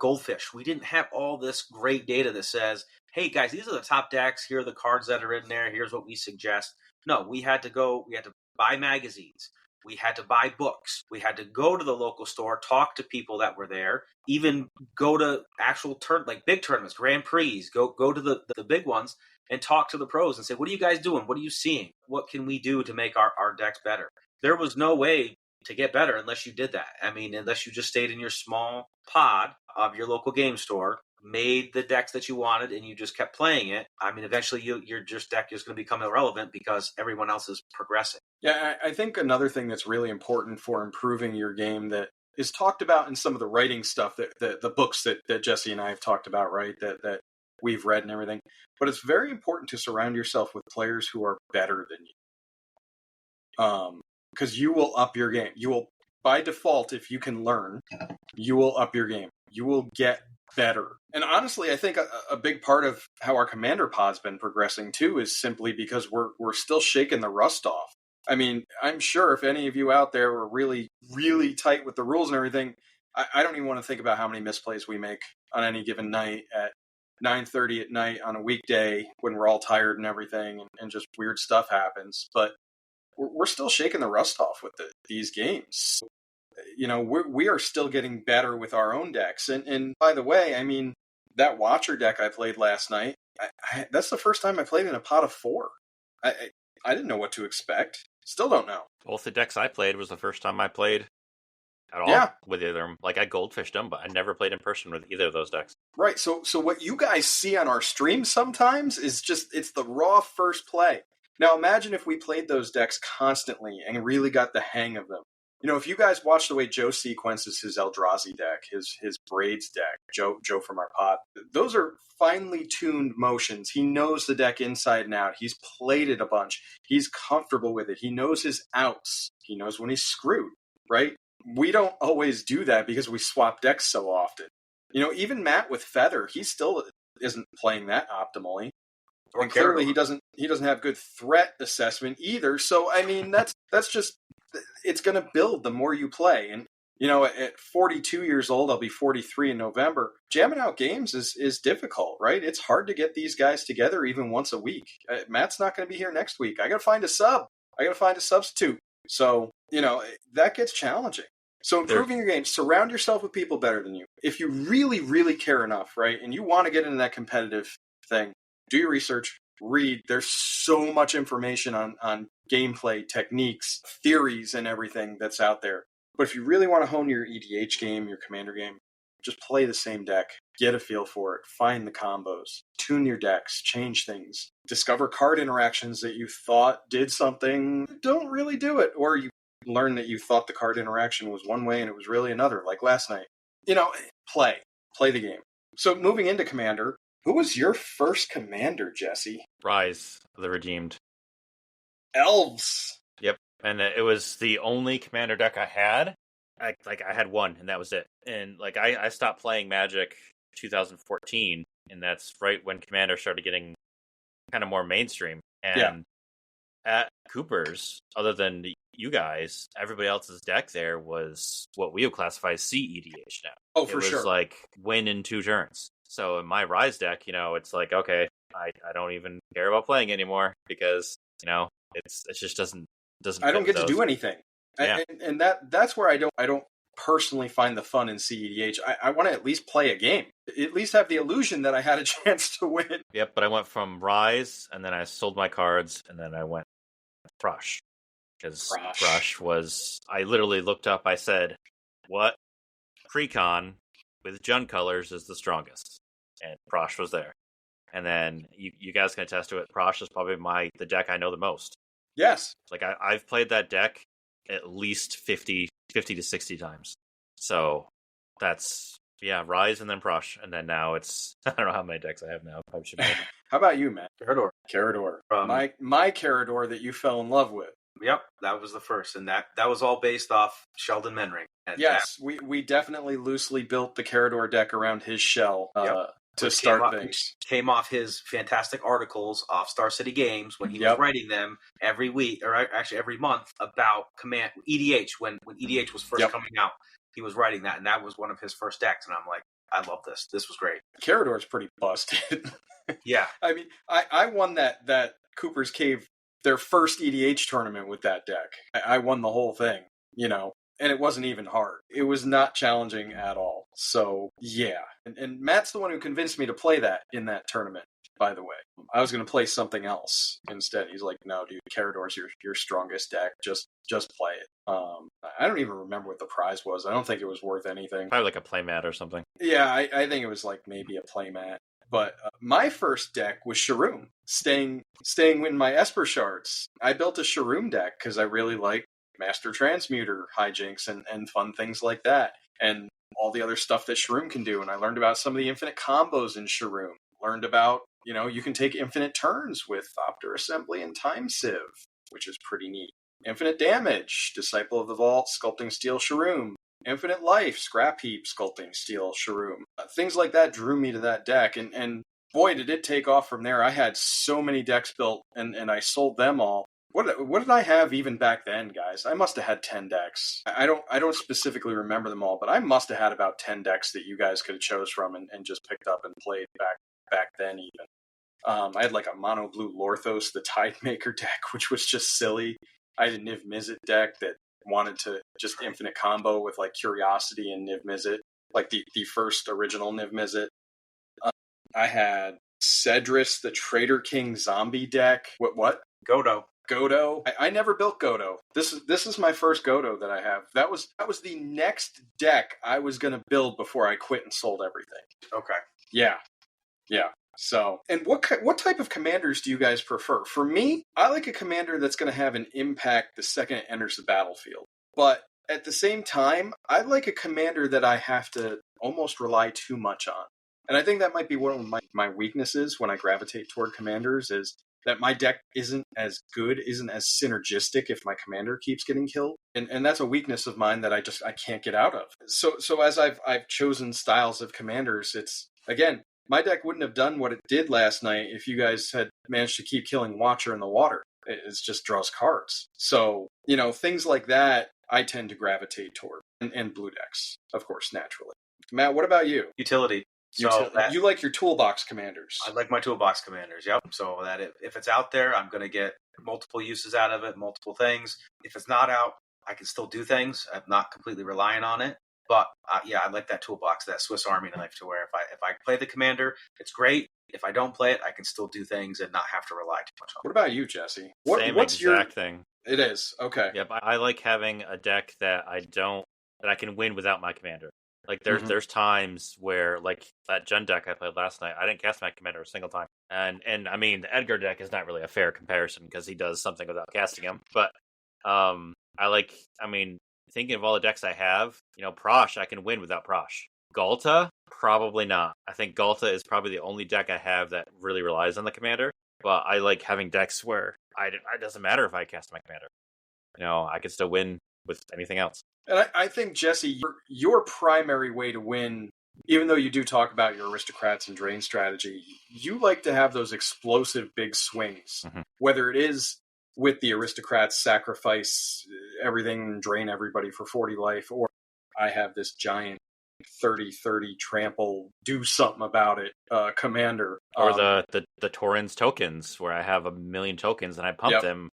Speaker 3: Goldfish, we didn't have all this great data that says, hey guys, these are the top decks. Here are the cards that are in there. Here's what we suggest. No, we had to buy magazines. We had to buy books. We had to go to the local store, talk to people that were there, even go to actual like big tournaments, Grand Prix, go to the big ones and talk to the pros and say, what are you guys doing? What are you seeing? What can we do to make our decks better? There was no way to get better unless you did that. I mean, unless you just stayed in your small pod of your local game store, made the decks that you wanted, and you just kept playing it. I mean, eventually your deck is going to become irrelevant because everyone else is progressing.
Speaker 1: Yeah, I think another thing that's really important for improving your game that is talked about in some of the writing stuff, that the books that Jesse and I have talked about, right, that we've read and everything, but it's very important to surround yourself with players who are better than you. Because you will up your game. You will, by default, if you can learn, you will up your game. You will get better. And honestly, I think a big part of how our Commander pod's been progressing too is simply because we're still shaking the rust off. I mean, I'm sure if any of you out there were really, really tight with the rules and everything, I don't even want to think about how many misplays we make on any given night at 9:30 at night on a weekday when we're all tired and everything, and just weird stuff happens. But we're still shaking the rust off with these games. We are still getting better with our own decks. And by the way, I mean, that Watcher deck I played last night, that's the first time I played in a pot of 4. I didn't know what to expect. Still don't know.
Speaker 2: Both the decks I played was the first time I played at all with either of them. Like, I goldfished them, but I never played in person with either of those decks.
Speaker 1: Right. So what you guys see on our stream sometimes is it's the raw first play. Now imagine if we played those decks constantly and really got the hang of them. If you guys watch the way Joe sequences his Eldrazi deck, his Braids deck, Joe from our pod, those are finely tuned motions. He knows the deck inside and out. He's played it a bunch. He's comfortable with it. He knows his outs. He knows when he's screwed, right? We don't always do that because we swap decks so often. Even Matt with Feather, he still isn't playing that optimally. And clearly he doesn't have good threat assessment either. So I mean that's just, it's going to build the more you play. And at 42 years old, I'll be 43 in November. Jamming out games is difficult, right? It's hard to get these guys together even once a week. Matt's not going to be here next week. I got to find a sub. I got to find a substitute. So that gets challenging. So improving your game, surround yourself with people better than you. If you really, really care enough, right, and you want to get into that competitive thing, do your research, read. There's so much information on gameplay, techniques, theories, and everything that's out there. But if you really want to hone your EDH game, your commander game, just play the same deck. Get a feel for it. Find the combos. Tune your decks. Change things. Discover card interactions that you thought did something, don't really do it. Or you learn that you thought the card interaction was one way and it was really another, like last night. Play the game. So moving into Commander, who was your first Commander, Jesse?
Speaker 2: Rise of the Redeemed.
Speaker 1: Elves.
Speaker 2: Yep, and it was the only Commander deck I had. I had one, and that was it. And I stopped playing Magic 2014, and that's right when Commander started getting kind of more mainstream. And at Cooper's, other than you guys, everybody else's deck there was what we would classify as CEDH now.
Speaker 1: Oh, for sure.
Speaker 2: It was like win in 2 turns. So in my Rise deck, it's like, okay, I don't even care about playing anymore because, it just doesn't
Speaker 1: I don't get to do anything.
Speaker 2: Yeah.
Speaker 1: And that's where I don't personally find the fun in CEDH. I want to at least play a game. At least have the illusion that I had a chance to win.
Speaker 2: Yep, but I went from Rise, and then I sold my cards, and then I went Prush. Because Prush was... I literally looked up, I said, what Precon with Jund colors is the strongest? And Prush was there. And then you guys can attest to it, Prush is probably the deck I know the most.
Speaker 1: Yes.
Speaker 2: I've played that deck at least 50 to 60 times. So that's, Rise and then Prush. And then now it's, I don't know how many decks I have now. Probably should be.
Speaker 1: How about you, Matt?
Speaker 3: Carador.
Speaker 1: My Carador that you fell in love with.
Speaker 3: Yep, that was the first. And that was all based off Sheldon Menring. And
Speaker 1: yes, we definitely loosely built the Carador deck around his shell. To start things.
Speaker 3: Came off his fantastic articles off Star City Games when he was writing them every week, or actually every month, about Command EDH. When EDH was first coming out, he was writing that, and that was one of his first decks. And I'm like, I love this. This was great.
Speaker 1: Carador's pretty busted.
Speaker 3: Yeah.
Speaker 1: I mean, I won that Cooper's Cave, their first EDH tournament with that deck. I won the whole thing, and it wasn't even hard. It was not challenging at all. So, yeah. And Matt's the one who convinced me to play that in that tournament, by the way. I was going to play something else instead. He's like, no, dude, Carador's your strongest deck. Just play it. I don't even remember what the prize was. I don't think it was worth anything.
Speaker 2: Probably like a playmat or something.
Speaker 1: Yeah, I think it was like maybe a playmat. But my first deck was Sharoom, staying in my Esper Shards. I built a Sharoom deck because I really like Master Transmuter hijinks and fun things like that. And all the other stuff that Sharoom can do. And I learned about some of the infinite combos in Sharoom. Learned about, you can take infinite turns with Thopter Assembly and Time Sieve, which is pretty neat. Infinite damage, Disciple of the Vault, Sculpting Steel Sharoom. Infinite life, Scrap Heap, Sculpting Steel Sharoom. Things like that drew me to that deck. And boy, did it take off from there. I had so many decks built and I sold them all. What did I have even back then, guys? I must have had 10 decks. I don't specifically remember them all, but I must have had about 10 decks that you guys could have chose from and just picked up and played back then even. I had like a mono blue Lorthos, the Tidemaker deck, which was just silly. I had a Niv Mizzet deck that wanted to just infinite combo with like Curiosity and Niv Mizzet, like the first original Niv Mizzet. I had Cedrus, the Traitor King zombie deck. What? Godo. I never built Godo. This is my first Godo that I have. That was the next deck I was going to build before I quit and sold everything.
Speaker 3: Okay.
Speaker 1: Yeah. Yeah. So, and what type of commanders do you guys prefer? For me, I like a commander that's going to have an impact the second it enters the battlefield. But at the same time, I like a commander that I have to almost rely too much on. And I think that might be one of my weaknesses when I gravitate toward commanders is that my deck isn't as good, isn't as synergistic if my commander keeps getting killed. And that's a weakness of mine that I can't get out of. So as I've chosen styles of commanders, it's, again, my deck wouldn't have done what it did last night if you guys had managed to keep killing Watcher in the water. It just draws cards. So, things like that I tend to gravitate toward. And blue decks, of course, naturally. Matt, what about you?
Speaker 3: Utility. So
Speaker 1: you like your toolbox commanders.
Speaker 3: I like my toolbox commanders, yep. So that if it's out there, I'm going to get multiple uses out of it, multiple things. If it's not out, I can still do things. I'm not completely relying on it. But I like that toolbox, that Swiss Army knife, to where if I play the commander, it's great. If I don't play it, I can still do things and not have to rely too much on it.
Speaker 1: What about you, Jesse?
Speaker 2: Same exact thing.
Speaker 1: It is, okay.
Speaker 2: Yep, I like having a deck that I can win without my commander. Like there's times where, like that Gen deck I played last night, I didn't cast my commander a single time. And I mean, the Edgar deck is not really a fair comparison because he does something without casting him. But thinking of all the decks I have, Prosh, I can win without Prosh. Galta, probably not. I think Galta is probably the only deck I have that really relies on the commander. But I like having decks where it doesn't matter if I cast my commander. I can still win with anything else.
Speaker 1: And I think, Jesse, your primary way to win, even though you do talk about your aristocrats and drain strategy, you like to have those explosive big swings. Mm-hmm. Whether it is with the aristocrats sacrifice everything and drain everybody for 40 life, or I have this giant 30-30 trample, do something about it, commander.
Speaker 2: Or the Tauren's tokens, where I have 1 million tokens and I pump them,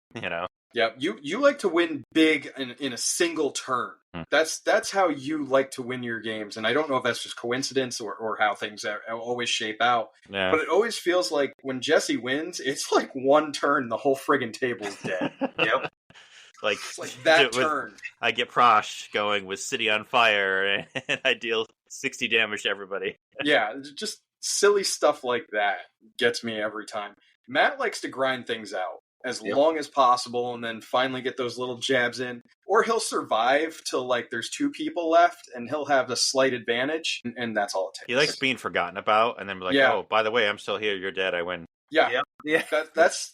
Speaker 1: Yeah, you like to win big in a single turn. That's how you like to win your games, and I don't know if that's just coincidence or how things always shape out. Yeah. But it always feels like when Jesse wins, it's like one turn, the whole friggin' table's dead. Yep.
Speaker 2: Like
Speaker 1: that turn.
Speaker 2: I get Prosh going with City on Fire, and I deal 60 damage to everybody.
Speaker 1: Yeah, just silly stuff like that gets me every time. Matt likes to grind things out as long as possible and then finally get those little jabs in. Or he'll survive till there's 2 people left and he'll have a slight advantage, and that's all it takes.
Speaker 2: He likes being forgotten about and then be like, oh, by the way, I'm still here, you're dead, I win.
Speaker 1: Yeah. That's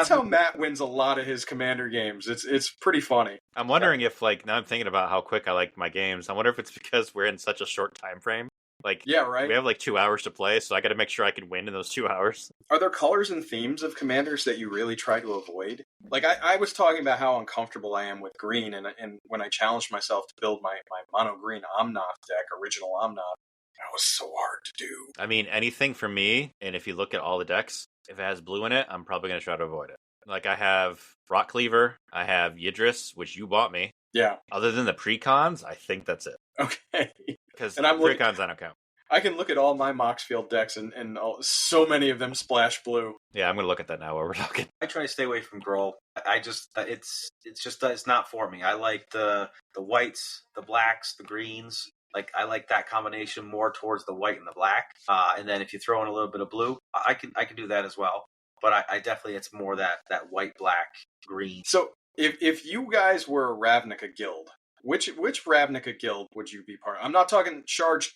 Speaker 1: how Matt wins a lot of his commander games. It's pretty funny.
Speaker 2: I'm wondering if, now I'm thinking about how quick I like my games. I wonder if it's because we're in such a short time frame.
Speaker 1: Yeah, right.
Speaker 2: We have 2 hours to play, so I got to make sure I can win in those 2 hours.
Speaker 1: Are there colors and themes of commanders that you really try to avoid? I was talking about how uncomfortable I am with green, and when I challenged myself to build my mono green Omnath deck, original Omnath, that was so hard to do.
Speaker 2: I mean, anything for me, and if you look at all the decks, if it has blue in it, I'm probably going to try to avoid it. I have Rock Cleaver, I have Yidris, which you bought me.
Speaker 1: Yeah.
Speaker 2: Other than the precons, I think that's it.
Speaker 1: Okay.
Speaker 2: Because precons, I don't count.
Speaker 1: I can look at all my Moxfield decks, and so many of them splash blue.
Speaker 2: Yeah, I'm going to look at that now while we're talking.
Speaker 3: I try to stay away from Gruul. It's not for me. I like the whites, the blacks, the greens. I like that combination more towards the white and the black. And then if you throw in a little bit of blue, I can do that as well. But I definitely, it's more that white, black, green.
Speaker 1: So if you guys were a Ravnica guild, which Ravnica guild would you be part of? I'm not talking shards.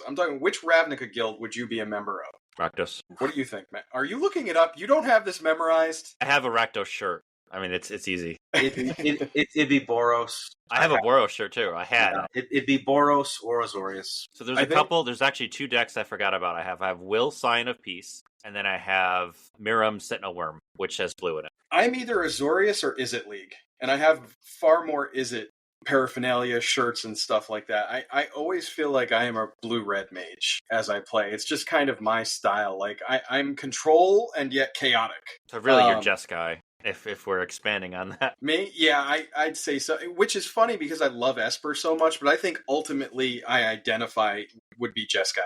Speaker 1: I'm talking which Ravnica guild would you be a member of?
Speaker 2: Rakdos.
Speaker 1: What do you think, Matt? Are you looking it up? You don't have this memorized?
Speaker 2: I have a Rakdos shirt. I mean, it's easy.
Speaker 3: It'd be Boros.
Speaker 2: I have a Boros shirt too. I had.
Speaker 3: Yeah, it'd be Boros or Azorius.
Speaker 2: So there's a couple. There's actually 2 decks I forgot about. I have Will, Sign of Peace, and then I have Miram, Sentinel Worm, which has blue in it.
Speaker 1: I'm either Azorius or Izzet League, and I have far more Izzet paraphernalia, shirts, and stuff like that. I always feel like I am a blue-red mage as I play. It's just kind of my style. I'm control and yet chaotic.
Speaker 2: So really, you're Jeskai. If we're expanding on that.
Speaker 1: Me? Yeah, I'd say so. Which is funny because I love Esper so much, but I think ultimately I identify would be Jeskai.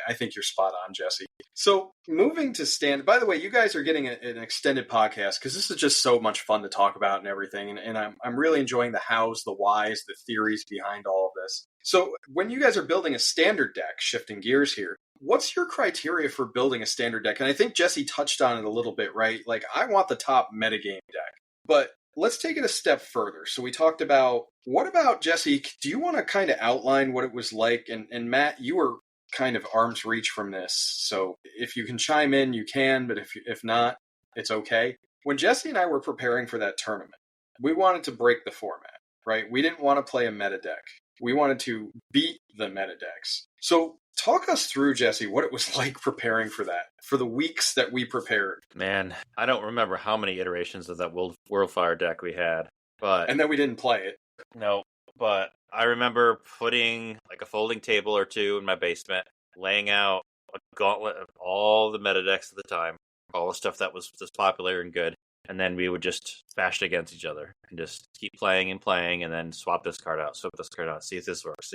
Speaker 1: I think you're spot on, Jesse. So moving to stand. By the way, you guys are getting an extended podcast because this is just so much fun to talk about and everything. And I'm really enjoying the hows, the whys, the theories behind all of this. So when you guys are building a standard deck, shifting gears here, what's your criteria for building a standard deck? And I think Jesse touched on it a little bit, right? Like, I want the top metagame deck. But let's take it a step further. So we talked about, what about, Jesse, do you want to kind of outline what it was like? And Matt, you were kind of arm's reach from this. So if you can chime in, you can, but if not, it's okay. When Jesse and I were preparing for that tournament, we wanted to break the format, right? We didn't want to play a meta deck. We wanted to beat the meta decks. So talk us through, Jesse, what it was like preparing for that, for the weeks that we prepared.
Speaker 2: Man, I don't remember how many iterations of that Worldfire deck we had, but
Speaker 1: and then we didn't play it.
Speaker 2: No, but I remember putting like a folding table or two in my basement, laying out a gauntlet of all the meta decks at the time, all the stuff that was just popular and good, and then we would just bash it against each other and just keep playing, and then swap this card out, see if this works.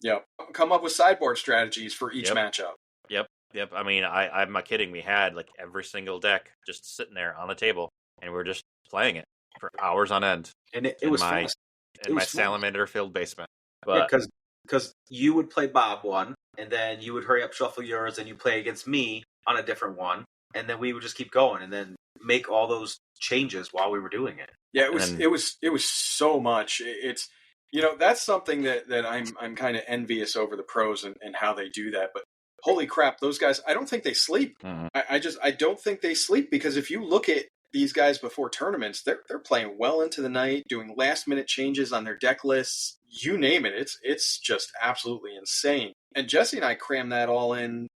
Speaker 1: Yep. Come up with sideboard strategies for each matchup.
Speaker 2: Yep. I mean, I'm not kidding. We had like every single deck just sitting there on the table, and we're just playing it for hours on end.
Speaker 3: And it was fun.
Speaker 2: In my salamander-filled basement. But
Speaker 3: because you would play Bob one, and then you would hurry up, shuffle yours, and you play against me on a different one, and then we would just keep going, and then make all those changes while we were doing it.
Speaker 1: Yeah, it was so much. It's that's something that I'm kind of envious over the pros and how they do that. But holy crap, those guys! I don't think they sleep.
Speaker 2: Mm-hmm.
Speaker 1: I don't think they sleep, because if you look at these guys before tournaments, they're playing well into the night, doing last minute changes on their deck lists. You name it, it's just absolutely insane. And Jesse and I crammed that all in.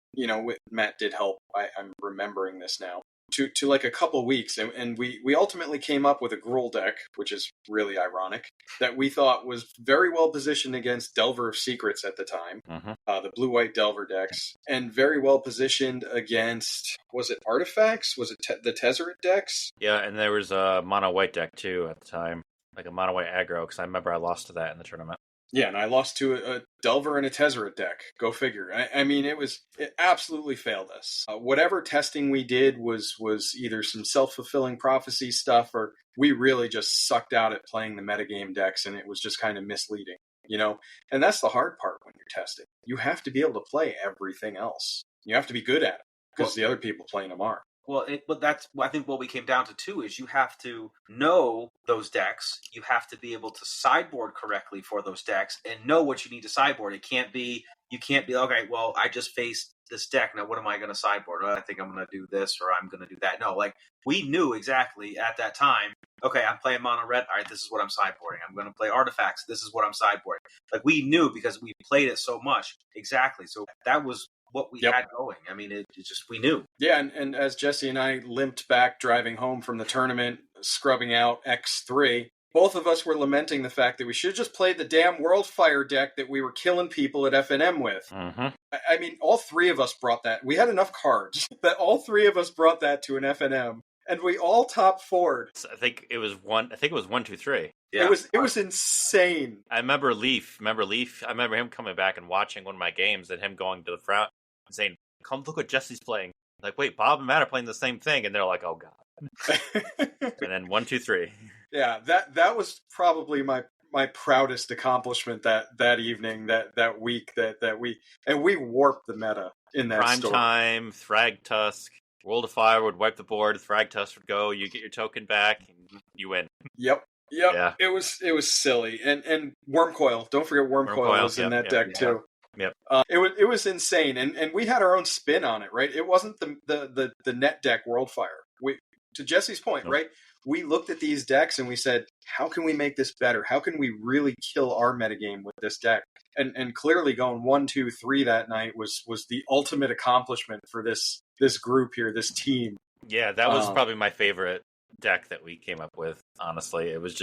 Speaker 1: Matt did help. I'm remembering this now. To like a couple weeks, and we ultimately came up with a Gruul deck, which is really ironic, that we thought was very well positioned against Delver of Secrets at the time, the blue-white Delver decks, and very well positioned against, was it Artifacts? Was it the Tezzeret decks?
Speaker 2: Yeah, and there was a mono-white deck too at the time, like a mono-white aggro, because I remember I lost to that in the tournament.
Speaker 1: Yeah, and I lost to a Delver and a Tezzeret deck. Go figure. I mean, it absolutely failed us. Whatever testing we did was either some self-fulfilling prophecy stuff, or we really just sucked out at playing the metagame decks, and it was just kind of misleading, And that's the hard part when you're testing. You have to be able to play everything else. You have to be good at it, because the other people playing them are.
Speaker 3: Well, but that's, I think what we came down to too is you have to know those decks. You have to be able to sideboard correctly for those decks and know what you need to sideboard. You can't be, okay, well, I just faced this deck. Now, what am I going to sideboard? Well, I think I'm going to do this, or I'm going to do that. No, like, we knew exactly at that time, okay, I'm playing mono red. All right, this is what I'm sideboarding. I'm going to play Artifacts. This is what I'm sideboarding. Like, we knew because we played it so much. Exactly. So that was what we had going. I mean, it just, we knew.
Speaker 1: Yeah, and as Jesse and I limped back driving home from the tournament, scrubbing out X3, both of us were lamenting the fact that we should have just played the damn Worldfire deck that we were killing people at FNM with.
Speaker 2: Mm-hmm.
Speaker 1: I mean, all three of us brought that. We had enough cards that all three of us brought that to an FNM, and we all top four'd.
Speaker 2: I think it was 1, 2, 3.
Speaker 1: Yeah. It was insane.
Speaker 2: I remember Leaf. I remember him coming back and watching one of my games and him going to the front and saying, "Come look what Jesse's playing." Like, wait, Bob and Matt are playing the same thing, and they're like, "Oh god." And then 1, 2, 3.
Speaker 1: Yeah, that was probably my proudest accomplishment that evening, that week, that we warped the meta in that
Speaker 2: Prime
Speaker 1: story.
Speaker 2: time, Thragtusk, World of Fire would wipe the board, Thragtusk would go, you get your token back, and you win.
Speaker 1: Yep. Yeah. It was silly, and Wormcoil. Don't forget Wormcoil was in that deck too.
Speaker 2: Yep.
Speaker 1: It was insane, and we had our own spin on it, right? It wasn't the net deck Worldfire. To Jesse's point, right? We looked at these decks and we said, how can we make this better? How can we really kill our metagame with this deck? And clearly going 1, 2, 3 that night was the ultimate accomplishment for this group here, this team.
Speaker 2: Yeah, that was probably my favorite deck that we came up with. Honestly, it was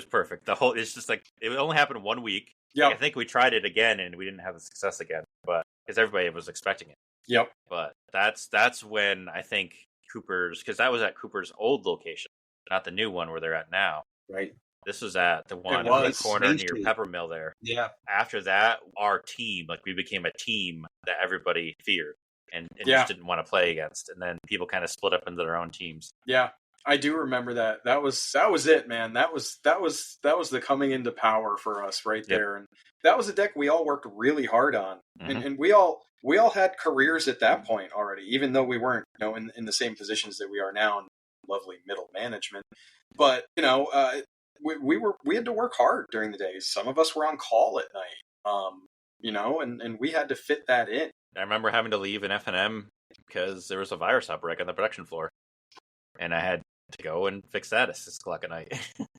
Speaker 2: perfect. It's just like, it only happened 1 week.
Speaker 1: Yeah,
Speaker 2: I think we tried it again and we didn't have the success again, but because everybody was expecting it.
Speaker 1: Yep.
Speaker 2: But that's when I think Cooper's, because that was at Cooper's old location, not the new one where they're at now.
Speaker 3: Right.
Speaker 2: This was at the one in the corner near Peppermill there.
Speaker 3: Yeah.
Speaker 2: After that, our team, we became a team that everybody feared and just didn't want to play against. And then people kind of split up into their own teams.
Speaker 1: Yeah. I do remember that. That was it, man. That was the coming into power for us right there. And that was a deck we all worked really hard on,
Speaker 2: Mhm.
Speaker 1: and we all had careers at that point already, even though we weren't, in the same positions that we are now in lovely middle management. But we had to work hard during the days. Some of us were on call at night, and we had to fit that in.
Speaker 2: I remember having to leave an F&M because there was a virus outbreak on the production floor, and I had to go and fix that at 6 o'clock at night.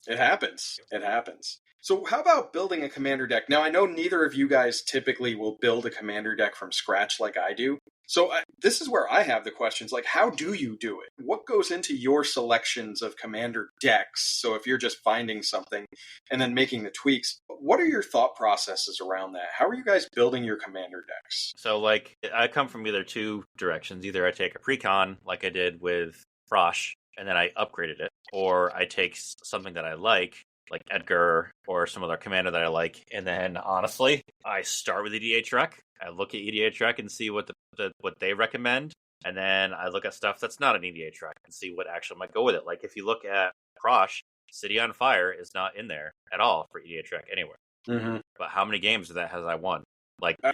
Speaker 1: It happens. It happens. So how about building a commander deck? Now, I know neither of you guys typically will build a commander deck from scratch like I do. So this is where I have the questions, like, how do you do it? What goes into your selections of commander decks? So if you're just finding something and then making the tweaks, what are your thought processes around that? How are you guys building your commander decks?
Speaker 2: So, I come from either two directions. Either I take a precon, like I did with Frosh, and then I upgraded it, or I take something that I like Edgar or some other commander that I like, and then honestly, I start with EDH Rec. I look at EDH Rec and see what what they recommend, and then I look at stuff that's not an EDH Rec and see what actually might go with it. Like if you look at Frosh, City on Fire is not in there at all for EDH Rec anywhere.
Speaker 1: Mm-hmm.
Speaker 2: But how many games has I won?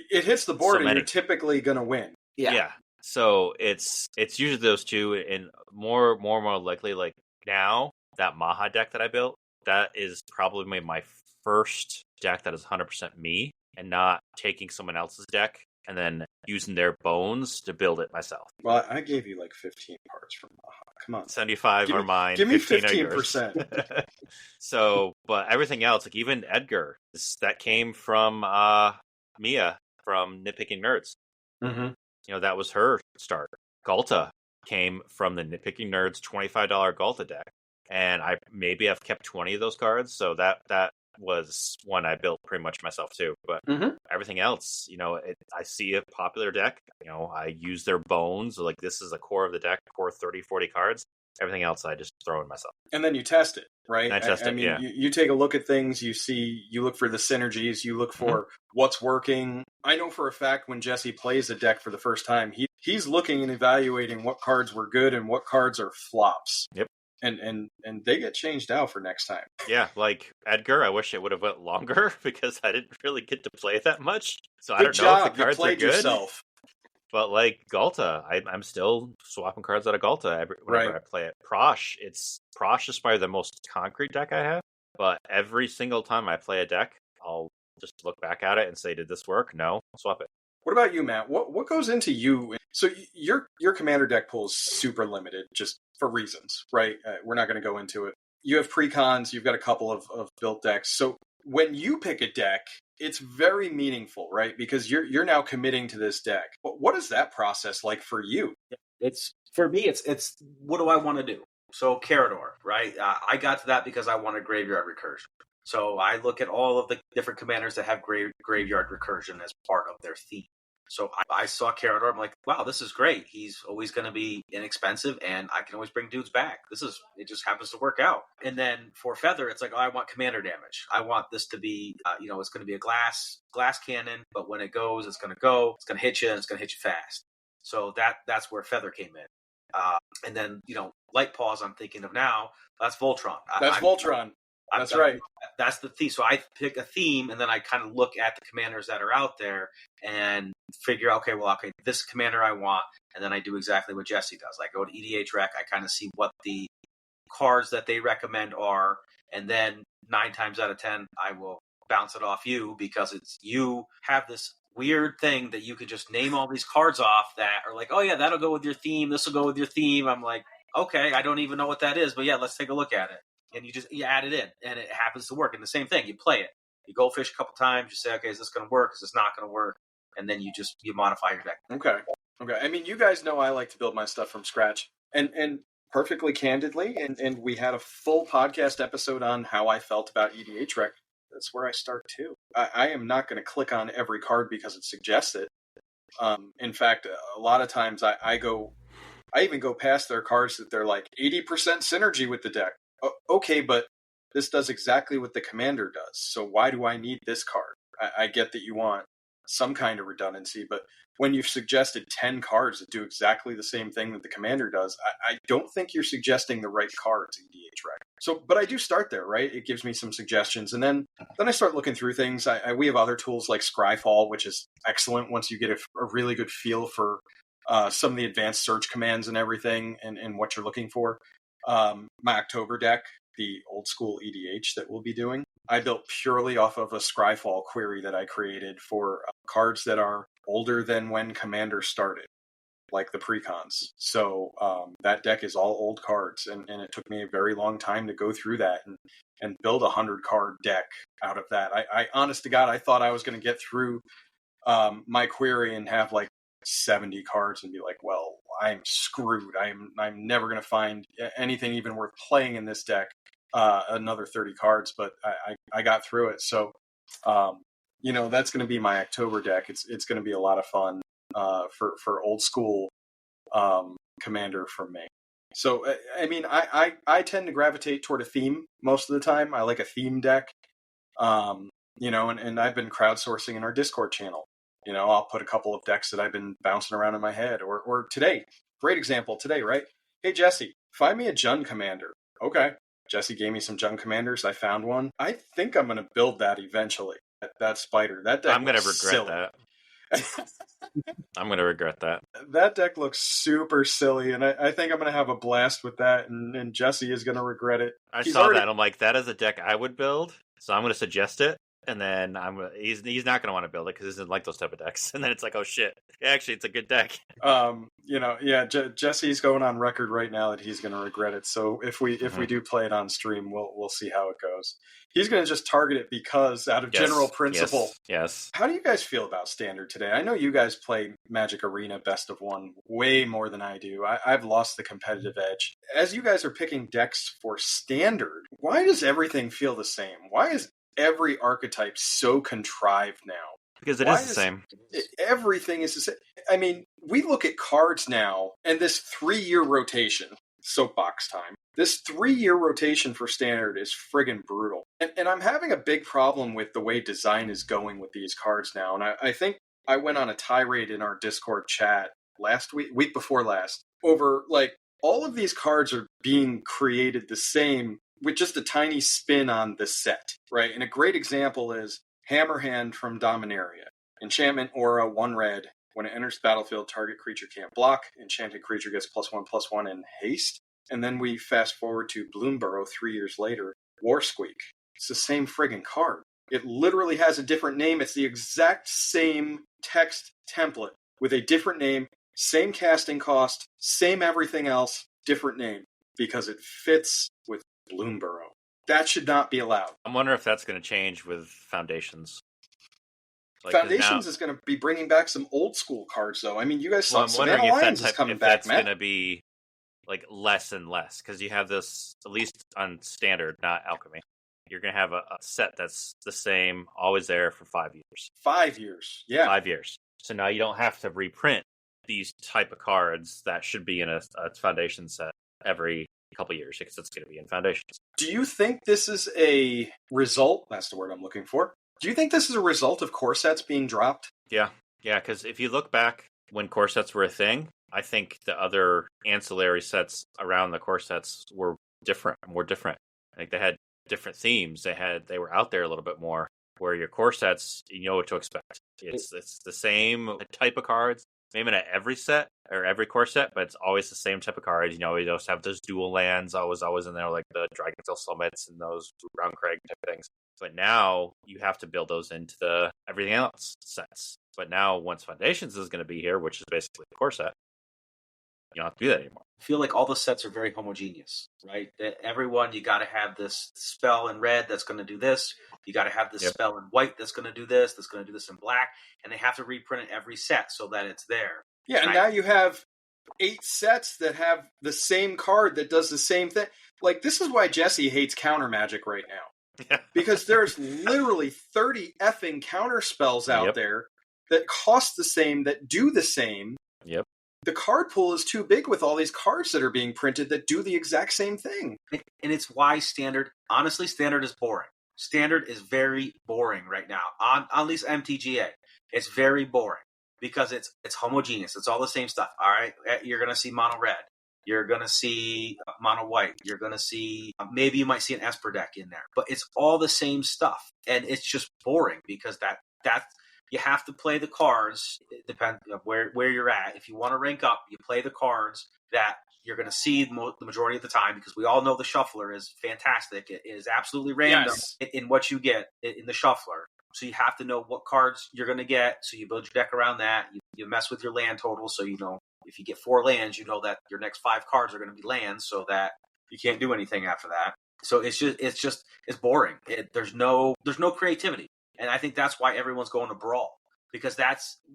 Speaker 1: It hits the board
Speaker 2: so
Speaker 1: and you're typically going to win.
Speaker 2: Yeah. So it's usually those two, and more likely, like now that Maha deck that I built, that is probably my first deck that is 100% me, and not taking someone else's deck and then using their bones to build it myself.
Speaker 1: Well, I gave you like 15 parts from Maha. Come on.
Speaker 2: 75 are mine.
Speaker 1: Give me
Speaker 2: 15%. So, but everything else, like even Edgar, that came from Mia from Nitpicking Nerds.
Speaker 1: Mm-hmm.
Speaker 2: That was her start. Galta came from the Nitpicking Nerds $25 Galta deck, and I've kept 20 of those cards. So that was one I built pretty much myself too. But everything else, I see a popular deck. I use their bones. Like this is the core of the deck, core 30, 40 cards. Everything else I just throw in myself.
Speaker 1: And then you test it, right?
Speaker 2: And I test it, yeah.
Speaker 1: You take a look at things, you look for the synergies, you look for what's working. I know for a fact when Jesse plays a deck for the first time, he's looking and evaluating what cards were good and what cards are flops.
Speaker 2: Yep.
Speaker 1: And they get changed out for next time.
Speaker 2: Yeah, like Edgar, I wish it would have went longer because I didn't really get to play that much. So I don't know if the cards are good.
Speaker 1: Yourself.
Speaker 2: But like Galta, I'm still swapping cards out of Galta whenever I play it. Prosh is probably the most concrete deck I have. But every single time I play a deck, I'll just look back at it and say, did this work? No, swap it.
Speaker 1: What about you, Matt? What goes into you? So your commander deck pool is super limited, just for reasons, right? We're not going to go into it. You have precons, you've got a couple of built decks. So when you pick a deck, it's very meaningful, right? Because you're now committing to this deck. But what is that process like for you?
Speaker 3: For me, it's what do I want to do? So Carador, right? I got to that because I wanted graveyard recursion. So I look at all of the different commanders that have graveyard recursion as part of their theme. So I saw Carador. I'm like, wow, this is great. He's always going to be inexpensive, and I can always bring dudes back. It just happens to work out. And then for Feather, it's like, oh, I want commander damage. I want this to be, it's going to be a glass cannon, but when it goes, it's going to hit you, and it's going to hit you fast. So that's where Feather came in. And then, Light Paws, I'm thinking of now, that's Voltron.
Speaker 1: Voltron. That's right.
Speaker 3: That's the theme. So I pick a theme, and then I kind of look at the commanders that are out there and figure out, okay, this commander I want, and then I do exactly what Jesse does. I go to EDH Rec, I kind of see what the cards that they recommend are, and then 9 times out of 10, I will bounce it off you because you have this weird thing that you could just name all these cards off that are like, oh yeah, that'll go with your theme. This will go with your theme. I'm like, okay, I don't even know what that is, but yeah, let's take a look at it. And you add it in, and it happens to work. And the same thing, you play it. You go fish a couple times. You say, okay, is this going to work? Is this not going to work? And then you modify your deck.
Speaker 1: Okay. I mean, you guys know I like to build my stuff from scratch, and perfectly candidly, and we had a full podcast episode on how I felt about EDH Rec. That's where I start too. I am not going to click on every card because it suggests it. In fact, a lot of times I even go past their cards that they're like 80% synergy with the deck. Okay, but this does exactly what the commander does. So why do I need this card? I get that you want some kind of redundancy. But when you've suggested 10 cards that do exactly the same thing that the commander does, I don't think you're suggesting the right cards, EDH Rec. So, but I do start there, right? It gives me some suggestions. And then I start looking through things. We have other tools like Scryfall, which is excellent once you get a really good feel for some of the advanced search commands and everything and what you're looking for. My October deck, the old school EDH that we'll be doing, I built purely off of a Scryfall query that I created for cards that are older than when Commander started, like the precons. So that deck is all old cards, and it took me a very long time to go through that and build a 100-card deck out of that. I honest to God, I thought I was going to get through my query and have like 70 cards and be like, well, I'm screwed. I'm never going to find anything even worth playing in this deck. Another 30 cards, but I got through it. So, that's going to be my October deck. It's going to be a lot of fun for old school Commander from me. So, I mean, I tend to gravitate toward a theme most of the time. I like a theme deck, and I've been crowdsourcing in our Discord channel. I'll put a couple of decks that I've been bouncing around in my head. Or today, great example today, right? Hey, Jesse, find me a Jund Commander. Okay. Jesse gave me some Jund Commanders. I found one. I think I'm going to build that eventually. That spider. That deck
Speaker 2: I'm going to regret that. I'm going to regret that.
Speaker 1: That deck looks super silly, and I think I'm going to have a blast with that, and Jesse is going to regret it.
Speaker 2: I saw that. I'm like, that is a deck I would build, so I'm going to suggest it. And then he's not going to want to build it because he doesn't like those type of decks. And then it's like, oh shit, actually, it's a good deck.
Speaker 1: Jesse's going on record right now that he's going to regret it. So if we do play it on stream, we'll see how it goes. He's going to just target it because out of general principle.
Speaker 2: Yes.
Speaker 1: How do you guys feel about Standard today? I know you guys play Magic Arena Best of One way more than I do. I've lost the competitive edge. As you guys are picking decks for Standard, why does everything feel the same? Why is every archetype so contrived now?
Speaker 2: Because it is the same.
Speaker 1: Everything is the same. I mean, we look at cards now, and this 3-year rotation, soapbox time, this 3-year rotation for Standard is friggin' brutal. And I'm having a big problem with the way design is going with these cards now. And I think I went on a tirade in our Discord chat week before last, over, like, all of these cards are being created the same with just a tiny spin on the set, right? And a great example is Hammerhand from Dominaria. Enchantment Aura, 1 red. When it enters the battlefield, target creature can't block. Enchanted creature gets +1/+1 in haste. And then we fast forward to Bloomburrow 3 years later, Warsqueak. It's the same friggin' card. It literally has a different name. It's the exact same text template with a different name, same casting cost, same everything else, different name, because it fits with Bloomburrow. That should not be allowed.
Speaker 2: I'm wondering if that's going to change with Foundations.
Speaker 1: Foundations is going to be bringing back some old school cards, though. I mean, you guys saw Savannah Lions is coming back,
Speaker 2: that's going to be like less and less, because you have this, at least on Standard, not Alchemy. You're going to have a set that's the same, always there for 5 years.
Speaker 1: 5 years, yeah.
Speaker 2: 5 years. So now you don't have to reprint these type of cards that should be in a Foundation set every couple years, because it's going to be in Foundations.
Speaker 1: Do you think this is a result? That's the word I'm looking for. Do you think this is a result of core sets being dropped?
Speaker 2: Yeah, because if you look back when core sets were a thing, I think the other ancillary sets around the core sets were more different. I think they had different themes. They were out there a little bit more. Where your core sets, you know what to expect. It's the same type of cards. Maybe not every set or every core set, but it's always the same type of cards. You know, you just have those dual lands always in there, like the Dragonsteel Summits and those Round Crag type of things. But now you have to build those into the everything else sets. But now once Foundations is going to be here, which is basically the core set, you don't have to do that anymore.
Speaker 3: I feel like all the sets are very homogeneous, right? Everyone, you got to have this spell in red that's going to do this. You got to have this spell in white that's going to do this. That's going to do this in black. And they have to reprint it every set so that it's there.
Speaker 1: Yeah, and now you have 8 sets that have the same card that does the same thing. Like, this is why Jesse hates counter magic right now. Because there's literally 30 effing counter spells out there that cost the same, that do the same.
Speaker 2: Yep.
Speaker 1: The card pool is too big with all these cards that are being printed that do the exact same thing.
Speaker 3: And it's why Standard is boring. Standard is very boring right now, on at least MTGA. It's very boring because it's homogeneous. It's all the same stuff. All right, you're gonna see mono red. You're gonna see mono white. You're gonna see maybe you might see an Esper deck in there, but it's all the same stuff, and it's just boring because that you have to play the cards. It depends where you're at. If you want to rank up, you play the cards that you're going to see the majority of the time, because we all know the shuffler is fantastic. It is absolutely random in what you get in the shuffler. So you have to know what cards you're going to get. So you build your deck around that. You mess with your land total. So you know if you get 4 lands, you know that your next 5 cards are going to be lands, so that you can't do anything after that. So it's boring. There's no creativity. And I think that's why everyone's going to Brawl, because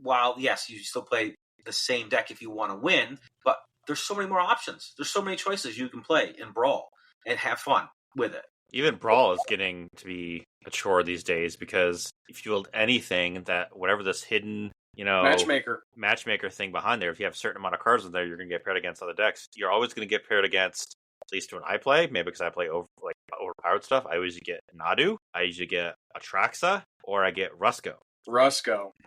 Speaker 3: while yes, you still play the same deck if you want to win, but there's so many more options. There's so many choices you can play in Brawl and have fun with it.
Speaker 2: Even Brawl is getting to be a chore these days, because if you build anything that, whatever this hidden, matchmaker thing behind there, if you have a certain amount of cards in there, you're going to get paired against other decks. You're always going to get paired against, at least when I play, maybe because I play overpowered stuff, I usually get Nadu, I usually get Atraxa, or I get Rusko.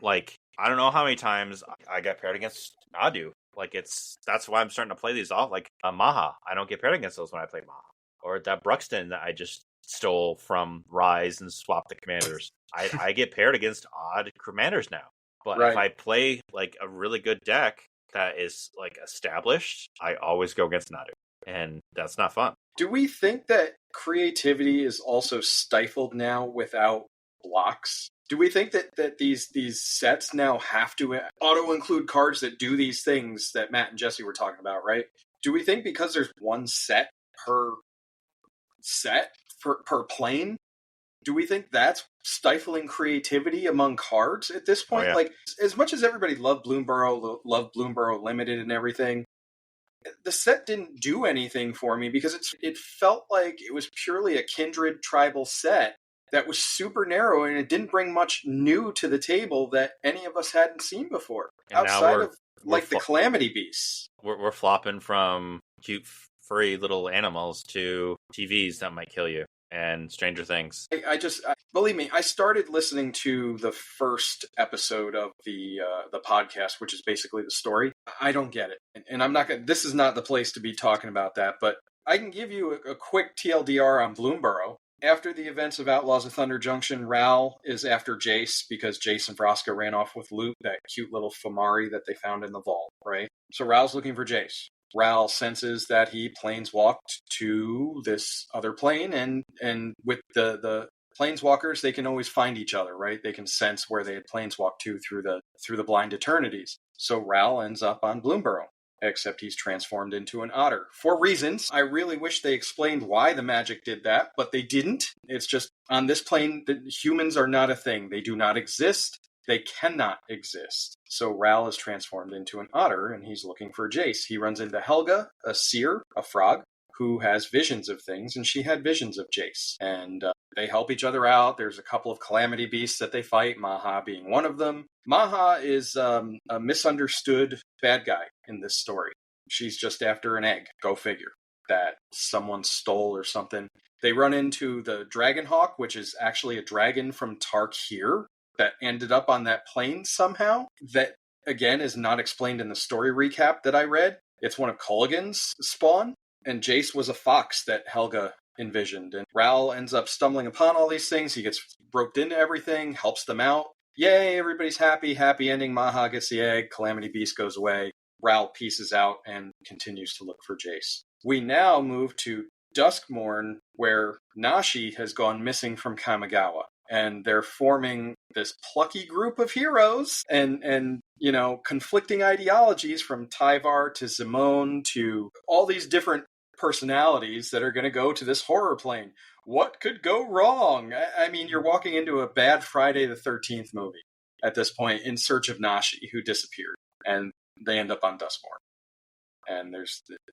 Speaker 2: Like, I don't know how many times I got paired against Nadu. Like, that's why I'm starting to play these off. Like, Maha, I don't get paired against those when I play Maha. Or that Bruxton that I just stole from Rise and swapped the commanders. I get paired against odd commanders now. But if I play, like, a really good deck that is, like, established, I always go against Nadu. And that's not fun.
Speaker 1: Do we think that creativity is also stifled now without blocks? Do we think that these sets now have to auto-include cards that do these things that Matt and Jesse were talking about, right? Do we think because there's one set per plane, do we think that's stifling creativity among cards at this point? Oh, yeah. Like, as much as everybody loved Bloomborough Limited and everything, the set didn't do anything for me because it felt like it was purely a kindred tribal set that was super narrow, and it didn't bring much new to the table that any of us hadn't seen before, and outside of the Calamity Beasts.
Speaker 2: We're flopping from cute furry little animals to TVs that might kill you and Stranger Things.
Speaker 1: Believe me, I started listening to the first episode of the podcast, which is basically the story. I don't get it, and I'm not gonna. This is not the place to be talking about that, but I can give you a quick TLDR on Bloomborough. After the events of Outlaws of Thunder Junction, Ral is after Jace because Jace and Vraska ran off with Loot, that cute little Famari that they found in the vault, right? So Ral's looking for Jace. Ral senses that he planeswalked to this other plane, and with the planeswalkers, they can always find each other, right? They can sense where they had planeswalked to through the blind eternities. So Ral ends up on Bloomborough, except he's transformed into an otter. For reasons, I really wish they explained why the magic did that, but they didn't. It's just, on this plane, humans are not a thing. They do not exist. They cannot exist. So Ral is transformed into an otter, and he's looking for Jace. He runs into Helga, a seer, a frog, who has visions of things, and she had visions of Jace. And they help each other out. There's a couple of Calamity Beasts that they fight, Maha being one of them. Maha is a misunderstood bad guy in this story. She's just after an egg, go figure, that someone stole or something. They run into the Dragonhawk, which is actually a dragon from Tarkir that ended up on that plane somehow. That, again, is not explained in the story recap that I read. It's one of Culligan's spawn. And Jace was a fox that Helga envisioned. And Ral ends up stumbling upon all these things. He gets roped into everything, helps them out. Yay, everybody's happy. Happy ending. Maha gets the egg. Calamity Beast goes away. Ral pieces out and continues to look for Jace. We now move to Duskmourn, where Nashi has gone missing from Kamigawa. And they're forming this plucky group of heroes and you know, conflicting ideologies, from Tyvar to Zimone to all these different personalities that are going to go to this horror plane. What could go wrong? I mean, you're walking into a bad Friday the 13th movie at this point, in search of Nashi, who disappeared. And they end up on Duskmourn. And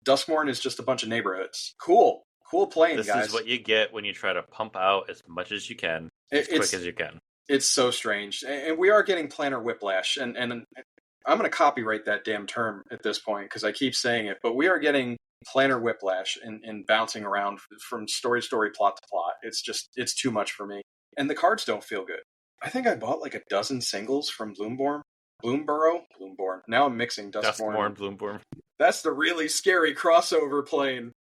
Speaker 1: Duskmourn is just a bunch of neighborhoods. Cool plane, guys.
Speaker 2: This is what you get when you try to pump out as much as you can, as quick as you can.
Speaker 1: It's so strange. And we are getting planner whiplash. And I'm going to copyright that damn term at this point because I keep saying it. But we are getting planner whiplash and bouncing around from story to story, plot to plot. It's too much for me. And the cards don't feel good. I think I bought like a dozen singles from Bloomborn. Now I'm mixing
Speaker 2: Duskborn,
Speaker 1: Duskborn.
Speaker 2: Bloomborn.
Speaker 1: That's the really scary crossover plane.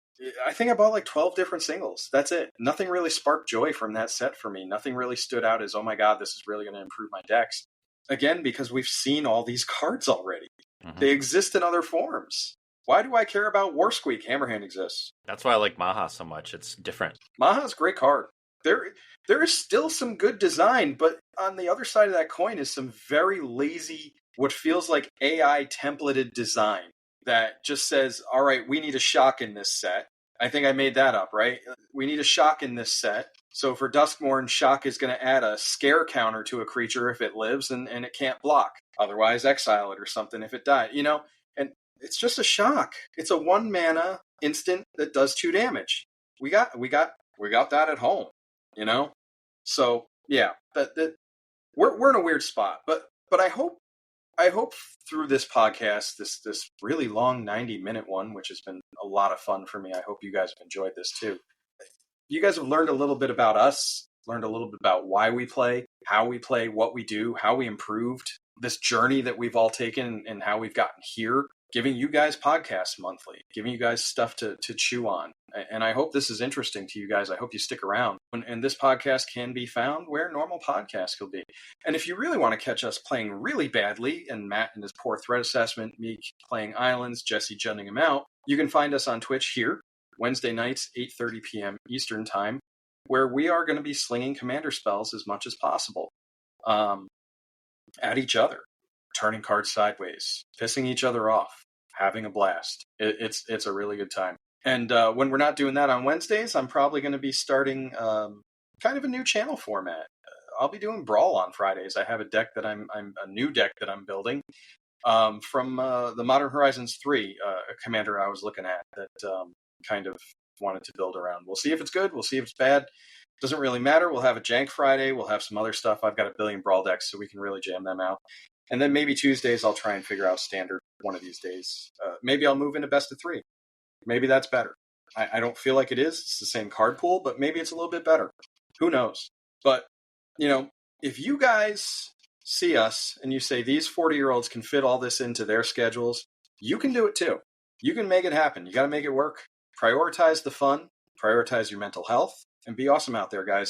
Speaker 1: I think I bought like 12 different singles. That's it. Nothing really sparked joy from that set for me. Nothing really stood out as, oh my god, this is really going to improve my decks. Again, because we've seen all these cards already.
Speaker 2: Mm-hmm.
Speaker 1: They exist in other forms. Why do I care about Warsqueak? Hammerhand exists.
Speaker 2: That's why I like Maha so much. It's different.
Speaker 1: Maha's a great card. There is still some good design, but on the other side of that coin is some very lazy, what feels like AI templated design that just says, all right, we need a shock in this set. I think I made that up, right? We need a shock in this set. So for Duskmorn, shock is going to add a scare counter to a creature if it lives and it can't block. Otherwise, exile it or something if it dies, And it's just a shock. It's a 1 mana instant that does 2 damage. We got that at home, So yeah, that we're in a weird spot, but I hope through this podcast, this really long 90-minute one, which has been a lot of fun for me. I hope you guys have enjoyed this too. You guys have learned a little bit about us, learned a little bit about why we play, how we play, what we do, how we improved, this journey that we've all taken and how we've gotten here, giving you guys podcasts monthly, giving you guys stuff to chew on. And I hope this is interesting to you guys. I hope you stick around. And this podcast can be found where normal podcasts will be. And if you really want to catch us playing really badly, and Matt and his poor threat assessment, me playing Islands, Jesse jutting him out, you can find us on Twitch here, Wednesday nights, 8:30 p.m. Eastern Time, where we are going to be slinging commander spells as much as possible at each other, turning cards sideways, pissing each other off, having a blast. It's a really good time. And when we're not doing that on Wednesdays, I'm probably going to be starting kind of a new channel format. I'll be doing Brawl on Fridays. I have a deck that I'm a new deck that I'm building from the Modern Horizons 3 a commander I was looking at that kind of wanted to build around. We'll see if it's good. We'll see if it's bad. Doesn't really matter. We'll have a Jank Friday. We'll have some other stuff. I've got a billion Brawl decks, so we can really jam them out. And then maybe Tuesdays I'll try and figure out Standard one of these days. Maybe I'll move into best of 3. Maybe that's better. I don't feel like it is. It's the same card pool, but maybe it's a little bit better. Who knows? But, if you guys see us and you say these 40-year-olds can fit all this into their schedules, you can do it too. You can make it happen. You got to make it work. Prioritize the fun, prioritize your mental health, and be awesome out there, guys.